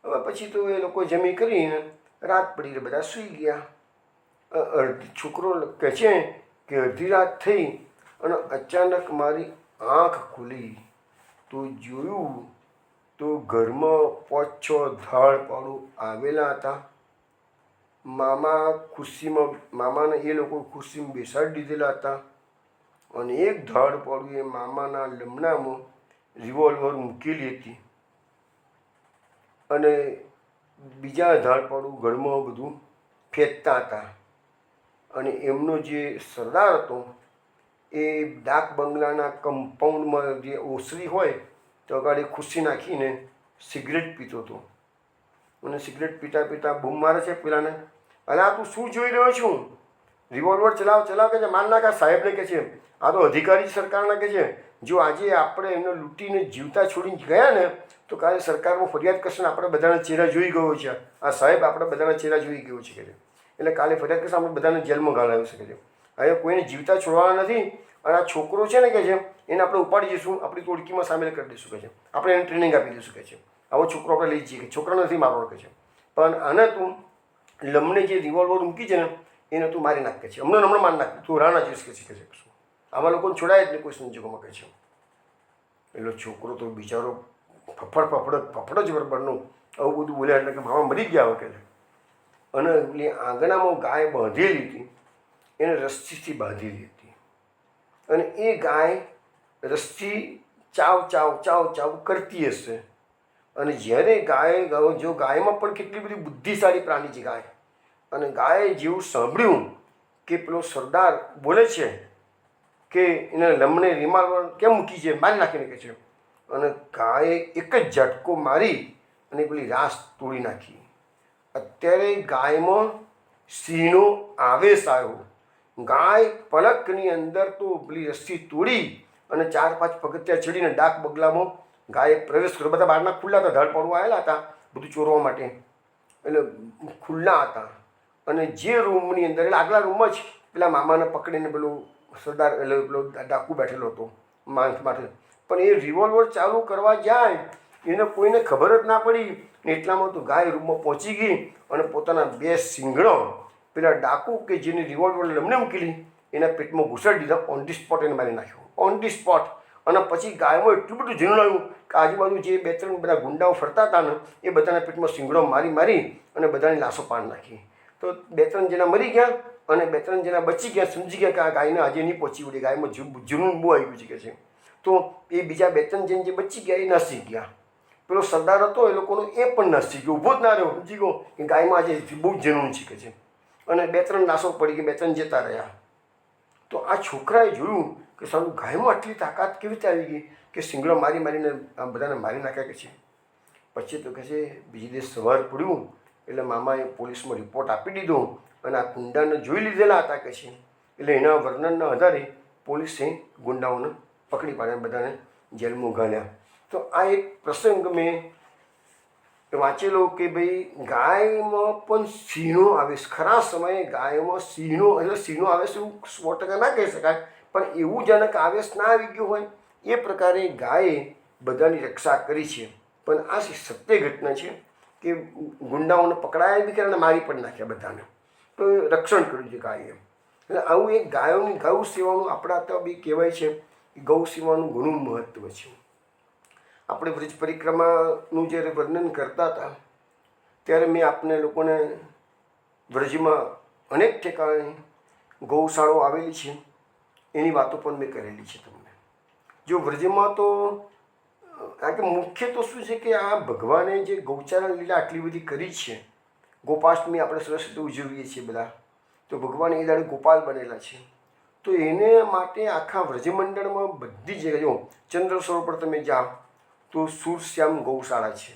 હવે પછી તો એ લોકો જમી કરીને રાત પડીને બધા સૂઈ ગયા. છોકરો કહે છે કે અડધી રાત થઈ અને અચાનક મારી આંખ ખુલી તો જોયું તો ઘરમાં 5-6 ધાડપાડું આવેલા હતા. મામાને એ લોકો ખુશીમાં બેસાડી દીધેલા હતા અને એક ધાડપાડું એ મામાના લમણામાં રિવોલ્વર મૂકેલી હતી અને બીજા ધાડપાડું ઘરમાં બધું ફેંકતા હતા. અને એમનો જે સરદાર હતો એ ડાક બંગલાના કમ્પાઉન્ડમાં જે ઓસરી હોય તો આગળ ખુરશી નાખીને સિગરેટ પીતો હતો. અને સિગરેટ પીતા બૂમ મારે છે પેલાને, અને આ તું શું જોઈ રહ્યો છું? રિવોલ્વર ચલાવ કે છે, માર નાખા સાહેબને કે છે, આ તો અધિકારી સરકારના કે છે, જો આજે આપણે એમને લૂંટીને જીવતા છોડીને ગયા ને તો કાલે સરકારમાં ફરિયાદ કરશે ને આપણે બધાના ચહેરા જોઈ ગયો છે, આ સાહેબ આપણે બધાના ચહેરા જોઈ ગયો છે કે છે, એટલે કાલે ફરિયાદ કરશે આપણે બધાને જેલમાં ગાળાવી શકે છે. હવે કોઈને જીવતા છોડવાના નથી. અને આ છોકરો છે ને કે છે એને આપણે ઉપાડી જઈશું, આપણી ટોળકીમાં સામેલ કરી દઈશું કે છે, આપણે એને ટ્રેનિંગ આપી દઈશું કે છે. આવો છોકરો આપણે લઈ જઈએ, છોકરા નથી મારવાનો કે છે, પણ આને તું લમને જે રિવોલ્વર મૂકી છે ને એને તું મારી નાખે છે, હમણાં મારી નાખ, તું રાણા જઈશ કે છે કશું. આવા લોકોને છોડાય જ નહીં કોઈ સંજોગોમાં કહે છે. પેલો છોકરો તો બિચારો ફફડ જ બરાબરનો આવું બધું બોલ્યા એટલે કે મામા મરી ગયા વખતે. અને પેલી આંગણામાં ગાય બાંધેલી હતી, એને રસ્સીથી બાંધેલી હતી, અને એ ગાય રસ્સી ચાવ ચાવ ચાવ ચાવ કરતી હશે. અને જ્યારે ગાય, જો ગાયમાં પણ કેટલી બધી બુદ્ધિશાળી પ્રાણી છે ગાય, અને ગાયે જેવું સાંભળ્યું કે પેલો સરદાર બોલે છે કે એને લમને રિમાલ કેમ મૂકી છે, મારી નાખીને કહે છે, અને ગાયે એક જ ઝટકો મારી અને પેલી રાસ તોડી નાખી. અત્યારે ગાયમાં સિંહનો આવેશ આવ્યો. ગાય પલકની અંદર તો પેલી રસ્સી તોડી અને 4-5 પગથિયા ચડીને ડાક બગલામાં ગાયે પ્રવેશ કર્યો. બધા બહારના ખુલ્લા હતા, ધડ પડવા આવેલા હતા બધું ચોરવા માટે, એટલે ખુલ્લા હતા. અને જે રૂમની અંદર, એટલે આગલા રૂમમાં જ પેલા મામાને પકડીને પેલું સરદાર, એટલે પેલો ડાકુ બેઠેલો હતો માંસ માટે. પણ એ રિવોલ્વર ચાલુ કરવા જાય એને કોઈને ખબર જ ના પડી ને એટલામાં તો ગાય રૂમમાં પહોંચી ગઈ અને પોતાના 2 સિંગડો પેલા ડાકુ કે જેની રિવોલ્વર લમને મૂકેલી એના પેટમાં ઘૂસાડી દીધા. ઓન ધી સ્પોટ એને મારી નાખ્યો, ઓન ધી સ્પોટ. અને પછી ગાયમાં એટલું બધું ઝીણું આવ્યું કે આજુબાજુ જે 2-3 બધા ગુંડાઓ ફરતા હતા ને એ બધાના પેટમાં સિંગડો મારી અને બધાની લાશો પાડ નાખી. તો 2-3 જણા મરી ગયા અને 2-3 જણા બચી ગયા, સમજી ગયા કે આ ગાયને આજે નહીં પહોંચી વળી, ગાયમાં જૂનું બહુ આવ્યું છે કે છે. તો એ બીજા 2-3 જણ જે બચી ગયા એ નાસી ગયા. પેલો સરદાર હતો એ લોકોનો એ પણ નાસી ગયો, ઊભો જ ના રહ્યો, સમજી ગયો કે ગાયમાં આજે બહુ જ જૂનું છે કે છે. અને 2-3 નાશો પડી ગઈ, 2-3 જતા રહ્યા. તો આ છોકરાએ જોયું કે સારું ગાયમાં આટલી તાકાત કેવી રીતે આવી ગઈ કે સિંગડો મારીને આ બધાને મારી નાખ્યા કે છે. પછી તો કહે છે બીજી દિવસ સવાર પડ્યું એટલે મામાએ પોલીસમાં રિપોર્ટ આપી દીધો અને આ ગુંડાને જોઈ લીધેલા હતા કે છે. એટલે એના વર્ણનના આધારે પોલીસે ગુંડાઓને પકડી પાડ્યા, બધાને જેલમાં ઘાલ્યા. તો આ એક પ્રસંગ મેં વાંચેલો કે ભાઈ ગાયમાં પણ સિંહનો આવેશ, ખરા સમયે ગાયમાં સિંહનો, એટલે સિંહનો આવેશ એવું 100% ના કહી શકાય, પણ એવું જનક આવેશ ના આવી ગયો હોય એ પ્રકારે ગાયે બધાની રક્ષા કરી છે. પણ આ સત્ય ઘટના છે કે ગુંડાઓને પકડાયા બી કરીને મારી પણ નાખ્યા બધાને, તો રક્ષણ કર્યું છે ગાયે. એટલે આવું એક ગાયોની ગૌ સેવાનું આપણા તો બી કહેવાય છે કે ગૌ સેવાનું ઘણું મહત્ત્વ છે. આપણે બ્રિજ પરિક્રમાનું જ્યારે વર્ણન કરતા હતા ત્યારે મેં આપને લોકોને વ્રજમાં અનેક ઠેકાણે ગૌશાળાઓ આવેલી છે એની વાતો પણ મેં કરેલી છે તમને. જો વ્રજમાં તો આ કે મુખ્ય તો શું છે કે આ ભગવાને જે ગૌચારણ લીલા આટલી બધી કરી છે, ગોપાષ્ટમી આપણે સરસ રીતે ઉજવીએ છીએ બધા, તો ભગવાન એ દાડે ગોપાલ બનેલા છે. તો એને માટે આખા વ્રજમંડળમાં બધી જગ્યાએ, જો ચંદ્ર સરોવર પર તમે જાઓ તો સુરશ્યામ ગૌશાળા છે,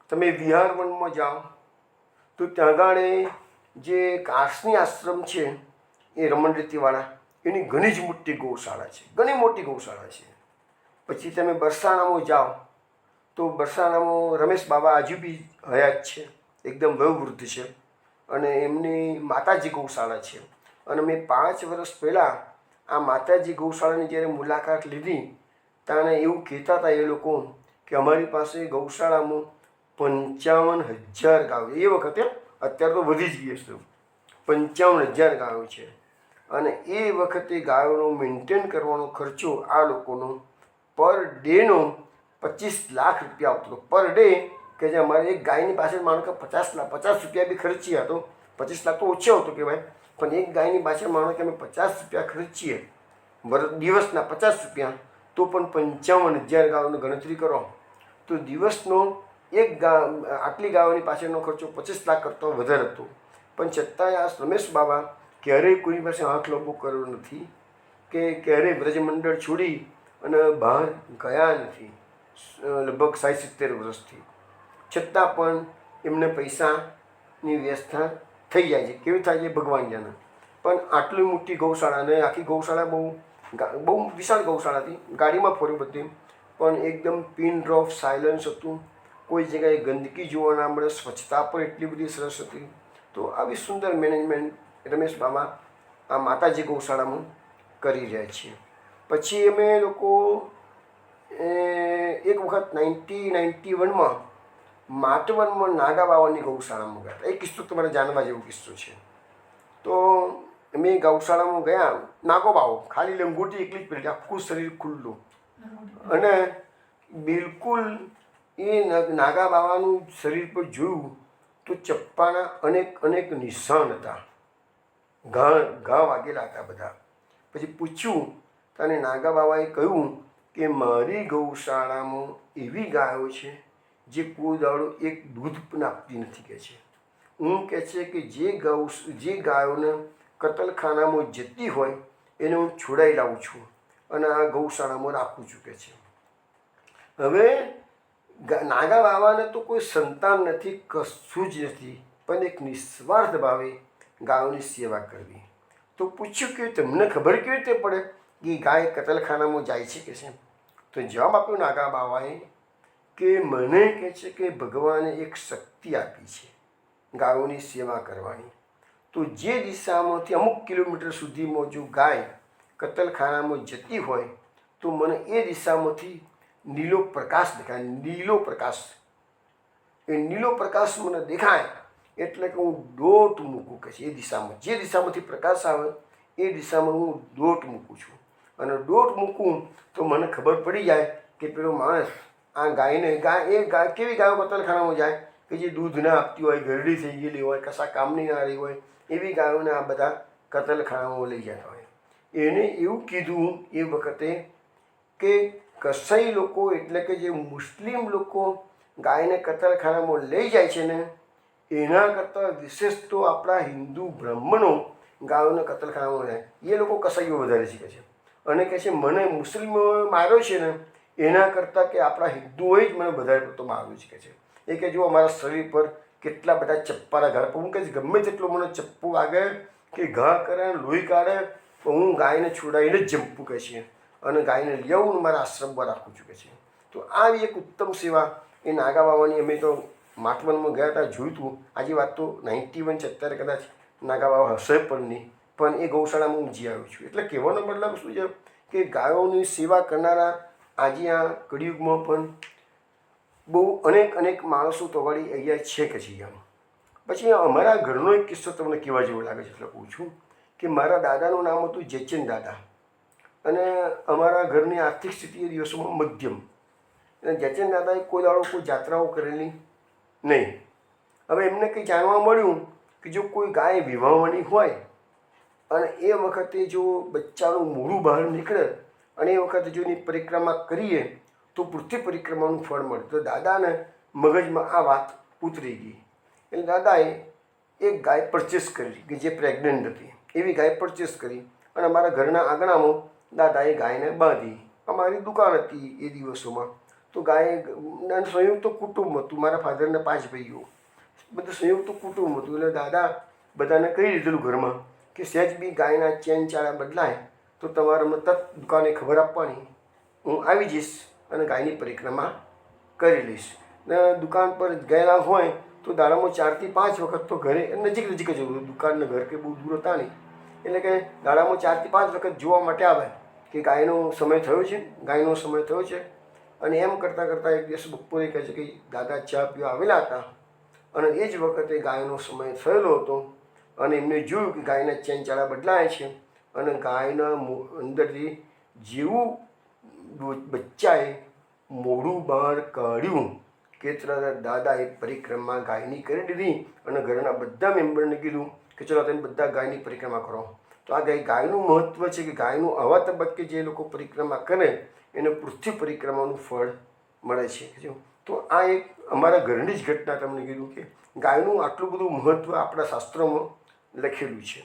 તમે વિહાર વનમાં જાઓ તો ત્યાં આગળ જે કાશની આશ્રમ છે એ રમણ રીતિવાળા, એની ઘણી જ મોટી ગૌશાળા છે, ઘણી મોટી ગૌશાળા છે. પછી તમે બરસાણામાં જાઓ તો બરસાણામાં રમેશ બાબા હજુ બી હયાત છે, એકદમ વયોવૃદ્ધ છે, અને એમની માતાજી ગૌશાળા છે. અને મેં 5 વર્ષ પહેલાં આ માતાજી ગૌશાળાની જ્યારે મુલાકાત લીધી ત્યારે એવું કહેતા હતા એ લોકો કે અમારી પાસે ગૌશાળામાં 55,000 ગાયો, એ વખતે, અત્યારે તો વધી જ ગઈ છે, 55,000 ગાયો છે. અને એ વખતે ગાયોનો મેન્ટેન કરવાનો ખર્ચો આ લોકોનો પર ડેનો 25 લાખ રૂપિયા આવતો હતો, પર ડે. કે જે અમારે એક ગાયની પાછળ માનો કે 50 રૂપિયા બી ખર્ચીએ, હતો 25 લાખ તો ઓછો હતો કહેવાય, પણ એક ગાયની પાછળ માનો કે અમે 50 રૂપિયા ખર્ચીએ દિવસના 50 રૂપિયા, તો પણ 55,000 ગાયોની ગણતરી કરો તો દિવસનો એક આટલી ગાયોની પાછળનો ખર્ચો 25 લાખ કરતો વધારે હતો. પણ છતાંય આ રમેશ બાબા ક્યારેય કોઈની પાસે હાથ લાંબો કર્યો નથી કે ક્યારેય વ્રજમંડળ છોડી અને બહાર ગયા નથી, લગભગ 60-70 વર્ષથી. છતાં પણ એમને પૈસાની વ્યવસ્થા થઈ જાય છે. કેવી થાય છે ભગવાન જાણે. પણ આટલી મોટી ગૌશાળા, અને આખી ગૌશાળા બહુ વિશાળ ગૌશાળા હતી, ગાડીમાં ફર્યું બધી, પણ એકદમ પિન ડ્રોપ સાયલન્સ હતું, કોઈ જગ્યાએ ગંદકી જોવા ના મળે, સ્વચ્છતા પણ એટલી બધી સરસ હતી. તો આવી સુંદર મેનેજમેન્ટ રમેશ બાબા આ માતાજી ગૌશાળામાં કરી રહ્યા છીએ. પછી અમે લોકો એક વખત 1991માં માટવનમાં નાગા બાવાની ગૌશાળામાં ગયા હતા. એ કિસ્સો તમારે જાણવા જેવો કિસ્સો છે. તો અમે ગૌશાળામાં ગયા, નાગો બાવો ખાલી લંગોટી એકલી જ પહેરી, આખું શરીર ખુલ્લું, અને બિલકુલ એ નાગા બાવાનું શરીર પર જોયું તો ચપ્પાના અનેક અનેક નિશાન હતા, ઘા વાગેલા હતા બધા. પછી પૂછ્યું તને નાગા બાવાએ કહ્યું કે મારી ગૌશાળામાં એવી ગાયો છે જે કોઈ દાડો એક દૂધ પણ આપતી નથી કે છે. હું કહે છે કે જે ગાયોને કતલખાનામાં જતી હોય એને હું છોડાઈ લાવું છું અને આ ગૌશાળામાં રાખું છું કે છે. હવે નાગા બાવાને તો કોઈ સંતાન નથી, કશું જ નથી, પણ એક નિસ્વાર્થ ભાવે ગાયોની સેવા કરવી. તો પૂછ્યું કે તમને ખબર કેવી રીતે પડે કે ગાય કતલખાનામાં જાય છે કે છે? તો જવાબ આપ્યો નાગા બાવાએ કે મને કહે છે કે ભગવાને એક શક્તિ આપી છે ગાયોની સેવા કરવાની. તો જે દિશામાંથી અમુક કિલોમીટર સુધીમાં જો ગાય કતલખાનામાં જતી હોય તો મને એ દિશામાંથી નીલો પ્રકાશ દેખાય, નીલો પ્રકાશ. એ નીલો પ્રકાશ મને દેખાય એટલે કે હું દોટ મૂકું કે છે. એ દિશામાં જે દિશામાંથી પ્રકાશ આવે એ દિશામાં હું દોટ મૂકું છું, અને દોટ મૂકું તો મને ખબર પડી જાય કે પેલો માણસ આ ગાય કેવી ગાયો કતલખાનામાં જાય કે જે દૂધ ના આપતી હોય, ઘરડી થઈ ગયેલી હોય, કશા કામની ના રહી હોય, એવી ગાયોને આ બધા કતલખાનામાં લઈ જતા હોય. એને એવું કીધું એ વખતે કે કસાઈ લોકો એટલે કે જે મુસ્લિમ લોકો ગાયને કતલખાનામાં લઈ જાય છે ને એના કરતાં વિશેષ તો આપણા હિન્દુ બ્રાહ્મણો ગાયોને કતલખાનામાં જાય. એ લોકો કસાઈઓ વધારે શીખે છે અને કહે છે મને મુસ્લિમોએ માર્યો છે ને એના કરતાં કે આપણા હિન્દુઓએ જ મને વધારે પડતો માર્યો છે કે છે. એ કે જો અમારા શરીર પર કેટલા બધા ચપ્પાના ઘા પર, હું કહે છે ગમે તેટલો મને ચપ્પુ વાગે કે ઘા કરે, લોહી કાઢે, તો હું ગાયને છોડાવીને જ જંપું કે છે અને ગાયને લઈ આવું મારા આશ્રમમાં રાખું છું કે છે. તો આવી એક ઉત્તમ સેવા એ નાગા બાવાની અમે તો માટવનમાં ગયા હતા, જોયું હતું. આજે વાત તો 91 છે, અત્યારે કદાચ નાગા બાવા હશે પણ નહીં, પણ એ ગૌશાળામાં હું જી આવ્યો છું. એટલે કહેવાનો મતલબ શું છે કે ગાયોની સેવા કરનારા આજે આ કળિયુગમાં પણ બહુ અનેક માણસો તો વળી અહીંયા છે કે છે. પછી અમારા ઘરનો એક કિસ્સો તમને કહેવા જેવો લાગે છે એટલે કહું છું કે મારા દાદાનું નામ હતું જેચેન દાદા, અને અમારા ઘરની આર્થિક સ્થિતિ એ દિવસોમાં મધ્યમ. અને જેચેન દાદાએ કોઈ દાડો કોઈ જાત્રાઓ કરેલી નહીં. હવે એમને કંઈ જાણવા મળ્યું કે જો કોઈ ગાય વિવાહવાની હોય અને એ વખતે જો બચ્ચાનું મોઢું બહાર નીકળે અને એ વખતે જો એની પરિક્રમા કરીએ તો પૃથ્વી પરિક્રમાનું ફળ મળે. તો દાદાને મગજમાં આ વાત ઉતરી ગઈ. એટલે દાદાએ એક ગાય પરચેસ કરી કે જે પ્રેગ્નન્ટ હતી. એવી ગાય પરચેસ કરી અને અમારા ઘરના આંગણામાં દાદાએ ગાયને બાંધી. અમારી દુકાન હતી એ દિવસોમાં. તો ગાય સંયુક્ત કુટુંબ હતું, મારા ફાધરને 5 ભાઈઓ, બધું સંયુક્ત કુટુંબ હતું. એટલે દાદા બધાને કહી દીધેલું ઘરમાં કે સહેજ બી ગાયના ચેન ચાળા બદલાય તો તમારે તરત દુકાને ખબર આપવાની, હું આવી જઈશ અને ગાયની પરિક્રમા કરી લઈશ. ને દુકાન પર ગયેલા હોય તો દાડામાં 4 થી 5 વખત તો ઘરે નજીક જ હતું, દુકાનને ઘર કે બહુ દૂર હતા નહીં. એટલે કે દાડામાં 4 થી 5 વખત જોવા માટે આવે કે ગાયનો સમય થયો છે, ગાયનો સમય થયો છે. અને એમ કરતાં કરતાં એક દિવસ બપોરે કહે છે કે દાદા ચા પીવા આવેલા હતા અને એ જ વખતે ગાયનો સમય થયેલો હતો અને એમને જોયું કે ગાયના ચેન ચાળા બદલાય છે અને ગાયના અંદરથી જેવું બચ્ચાએ મોઢું બહાર કાઢ્યું કે તરત દાદાએ પરિક્રમા ગાયની કરી દીધી અને ઘરના બધા મેમ્બરને કીધું કે ચલો તમે બધા ગાયની પરિક્રમા કરો. તો આ ગાયનું મહત્ત્વ છે કે ગાયનું આવા તબક્કે જે લોકો પરિક્રમા કરે એને પૃથ્વી પરિક્રમાનું ફળ મળે છે. તો આ એક અમારા ઘરની જ ઘટના તમને કીધું કે ગાયનું આટલું બધું મહત્ત્વ આપણા શાસ્ત્રોમાં લખેલું છે.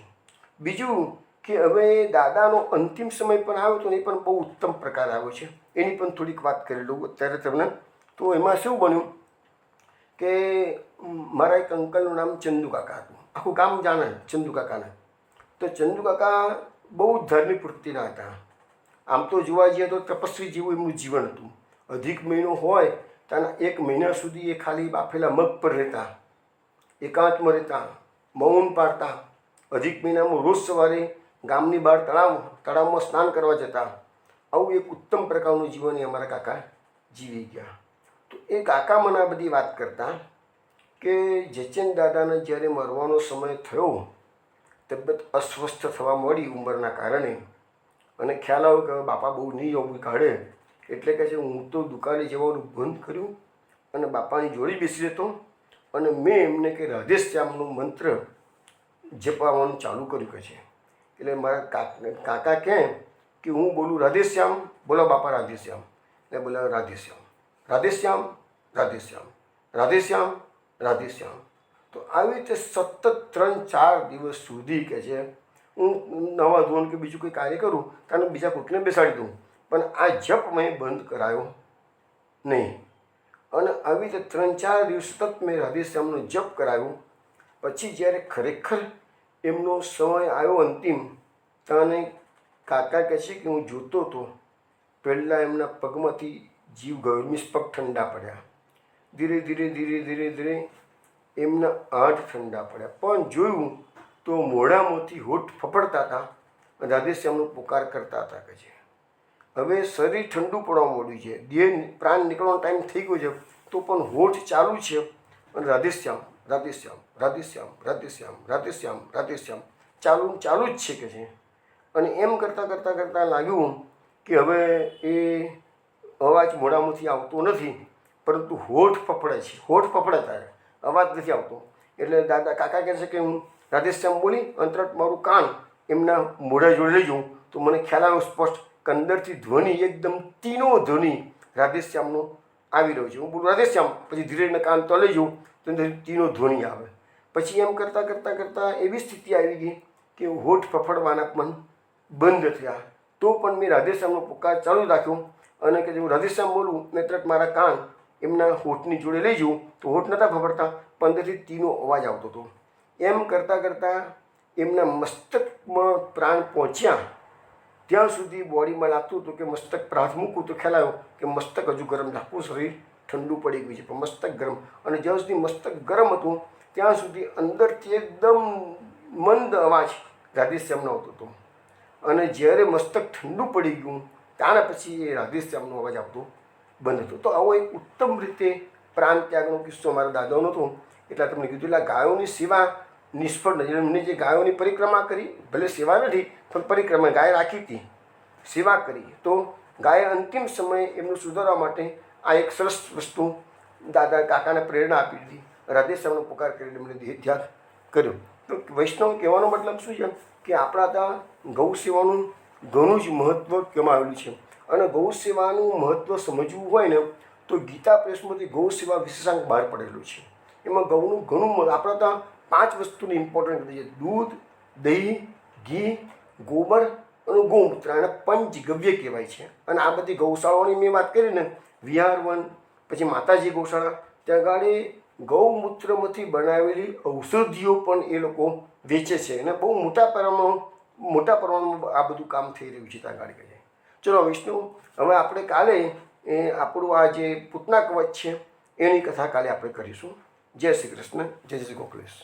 બીજું કે હવે દાદાનો અંતિમ સમય પણ આવ્યો તો એ પણ બહુ ઉત્તમ પ્રકાર આવ્યો છે, એની પણ થોડીક વાત કરી લઉં અત્યારે તમને. તો એમાં શું બન્યું કે મારા એક અંકલનું નામ ચંદુ કાકા હતું, આખું ગામ જાણે ચંદુ કાકાને. તો ચંદુ કાકા બહુ ધાર્મિક વૃત્તિના હતા. આમ તો જોવા જઈએ તો તપસ્વી જેવું એમનું જીવન હતું. અધિક મહિનો હોય ત્યાંના 1 મહિના સુધી એ ખાલી બાફેલા મગ પર રહેતા, એકાંતમાં રહેતા, મૌન પાડતા. અધિક મહિનામાં રોજ સવારે ગામની બહાર તળાવમાં સ્નાન કરવા જતા. આવું એક ઉત્તમ પ્રકારનું જીવન એ અમારા કાકા જીવી ગયા. તો એ કાકા મને આ બધી વાત કરતા કે જેચેન દાદાને જ્યારે મરવાનો સમય થયો, તબિયત અસ્વસ્થ થવા મળી ઉંમરના કારણે, અને ખ્યાલ આવ્યો કે બાપા બહુ નહીં જવું કાઢે, એટલે કે છે હું તો દુકાને જવાનું બંધ કર્યું અને બાપાની જોડી બેસી રહેતો અને મેં એમને કે રાધેશ્યામનું મંત્ર જપવાનું ચાલુ કર્યું કે છે. એટલે મારા કાકા કહે કે હું બોલું રાધેશ્યામ, બોલો બાપા રાધેશ્યામ, એટલે બોલા રાધેશ્યામ, રાધેશ્યામ, રાધેશ્યામ, રાધેશ્યામ, રાધેશ્યામ. તો આવી રીતે સતત 3-4 દિવસ સુધી કે છે હું નવા ધોરણ કે બીજું કંઈ કાર્ય કરું ત્યારે બીજા કોઈકને બેસાડી દઉં, પણ આ જપ મેં બંધ કરાયો નહીં. અને આવી રીતે 3-4 દિવસ સતત મેં રાધેશ્યામનો જપ કરાવ્યો. પછી જ્યારે ખરેખર એમનો સમય આવ્યો અંતિમ, ત્યારે કાકા કહે છે કે હું જોતો હતો, પહેલાં એમના પગમાંથી જીવ ગયો, મીન્સ પગ ઠંડા પડ્યા. ધીરે ધીરે ધીરે ધીરે ધીરે એમના હાથ ઠંડા પડ્યા, પણ જોયું તો મોઢામાંથી હોઠ ફફડતા હતા, રાધેશ્યામનો પુકાર કરતા હતા કે છે. હવે શરીર ઠંડુ પડવા માંડ્યું છે, દેહ પ્રાણ નીકળવાનો ટાઈમ થઈ ગયો છે, તો પણ હોઠ ચાલુ છે અને રાધેશ્યામ, રાધેશ્યામ, રાધેશ્યામ, રાધેશ્યામ, રાધેશ્યામ, રાધેશ્યામ ચાલુ જ છે કે છે. અને એમ કરતાં કરતાં કરતાં લાગ્યું કે હવે એ અવાજ મોઢામાંથી આવતો નથી, પરંતુ હોઠ ફફડે છે, હોઠ ફફડે થાય, અવાજ નથી આવતો. એટલે દાદા કાકા કહે છે કે હું રાધેશ્યામ બોલી અંતરટ મારું કાન એમના મોઢા જોડે લઈ જાઉં, તો મને ખ્યાલ આવ્યો સ્પષ્ટ કે અંદરથી ધ્વનિ એકદમ તીનો ધ્વનિ રાધેશ્યામનો આવી રહ્યો છે. હું બોલું રાધેશ્યામ, પછી ધીરે કાન તો લઈ જાઉં તો અંદર તીનો ધ્વનિ આવે. પછી એમ કરતાં કરતાં કરતાં એવી સ્થિતિ આવી ગઈ કે હોઠ ફફડવાના પણ બંધ થયા. તો પણ મેં રાધેશ્યામનો પુકાર ચાલુ રાખ્યો અને કે હું રાધેશ્યામ બોલું ને તરત મારા કાન એમના હોઠની જોડે લઈ જવું તો હોઠ નહોતા ફફડતા, પણ અંદરથી તીનો અવાજ આવતો હતો. એમ કરતાં કરતાં એમના મસ્તકમાં પ્રાણ પહોંચ્યા, ત્યાં સુધી બોડીમાં લાગતું હતું કે મસ્તક પ્રાથ મૂકું તો ખ્યાલ આવ્યો કે મસ્તક હજુ ગરમ છે, આખું શરીર ઠંડુ પડી ગયું છે, પણ મસ્તક ગરમ. અને જ્યાં સુધી મસ્તક ગરમ હતું ત્યાં સુધી અંદરથી એકદમ મંદ અવાજ રાધેશ્યામનો આવતો હતો. અને જ્યારે મસ્તક ઠંડુ પડી ગયું ત્યાર પછી એ રાધેશ્યામનો અવાજ આવતો બંધ હતો. તો આવો એક ઉત્તમ રીતે પ્રાણ ત્યાગનો કિસ્સો મારા દાદાનો હતો. એટલે તમને કીધું એટલે ગાયોની સેવા નિષ્ફળ નથી. એમને જે ગાયોની પરિક્રમા કરી, ભલે સેવા નથી પણ પરિક્રમા ગાય રાખી હતી, સેવા કરી, તો ગાયે અંતિમ સમયે એમનું સુધારવા માટે આ એક સરસ વસ્તુ દાદા કાકાને પ્રેરણા આપી દીધી. રાધેશ્યામનો પુકાર કરીને એમણે દેહ ત્યાગ કર્યો. તો વૈષ્ણવ કહેવાનો મતલબ શું છે કે આપણા ત્યાં ગૌ સેવાનું ઘણું જ મહત્ત્વ કહેવામાં આવેલું છે. અને ગૌ સેવાનું મહત્ત્વ સમજવું હોય ને તો ગીતા પ્રેસમાંથી ગૌ સેવા વિશેષાંક બહાર પડેલું છે. એમાં ગૌનું ઘણું આપણા ત્યાં 5 વસ્તુની ઇમ્પોર્ટન્ટ છે: દૂધ, દહીં, ઘી, ગોબર અને ગૌમૂત્ર. અને પંચગવ્ય કહેવાય છે. અને આ બધી ગૌશાળાઓની મેં વાત કરી ને, વિહારવન, પછી માતાજી ગૌશાળા, ત્યાં ગાડી ગૌમૂત્રમાંથી બનાવેલી ઔષધિઓ પણ એ લોકો વેચે છે. અને બહુ મોટા પ્રમાણમાં આ બધું કામ થઈ રહ્યું છે ત્યાં ગાડી. ચલો વિષ્ણુ, હવે આપણે કાલે આપણું આ જે પૂતના કવચ છે એની કથા કાલે આપણે કરીશું. જય શ્રી કૃષ્ણ, જય શ્રી ગોખલેશ.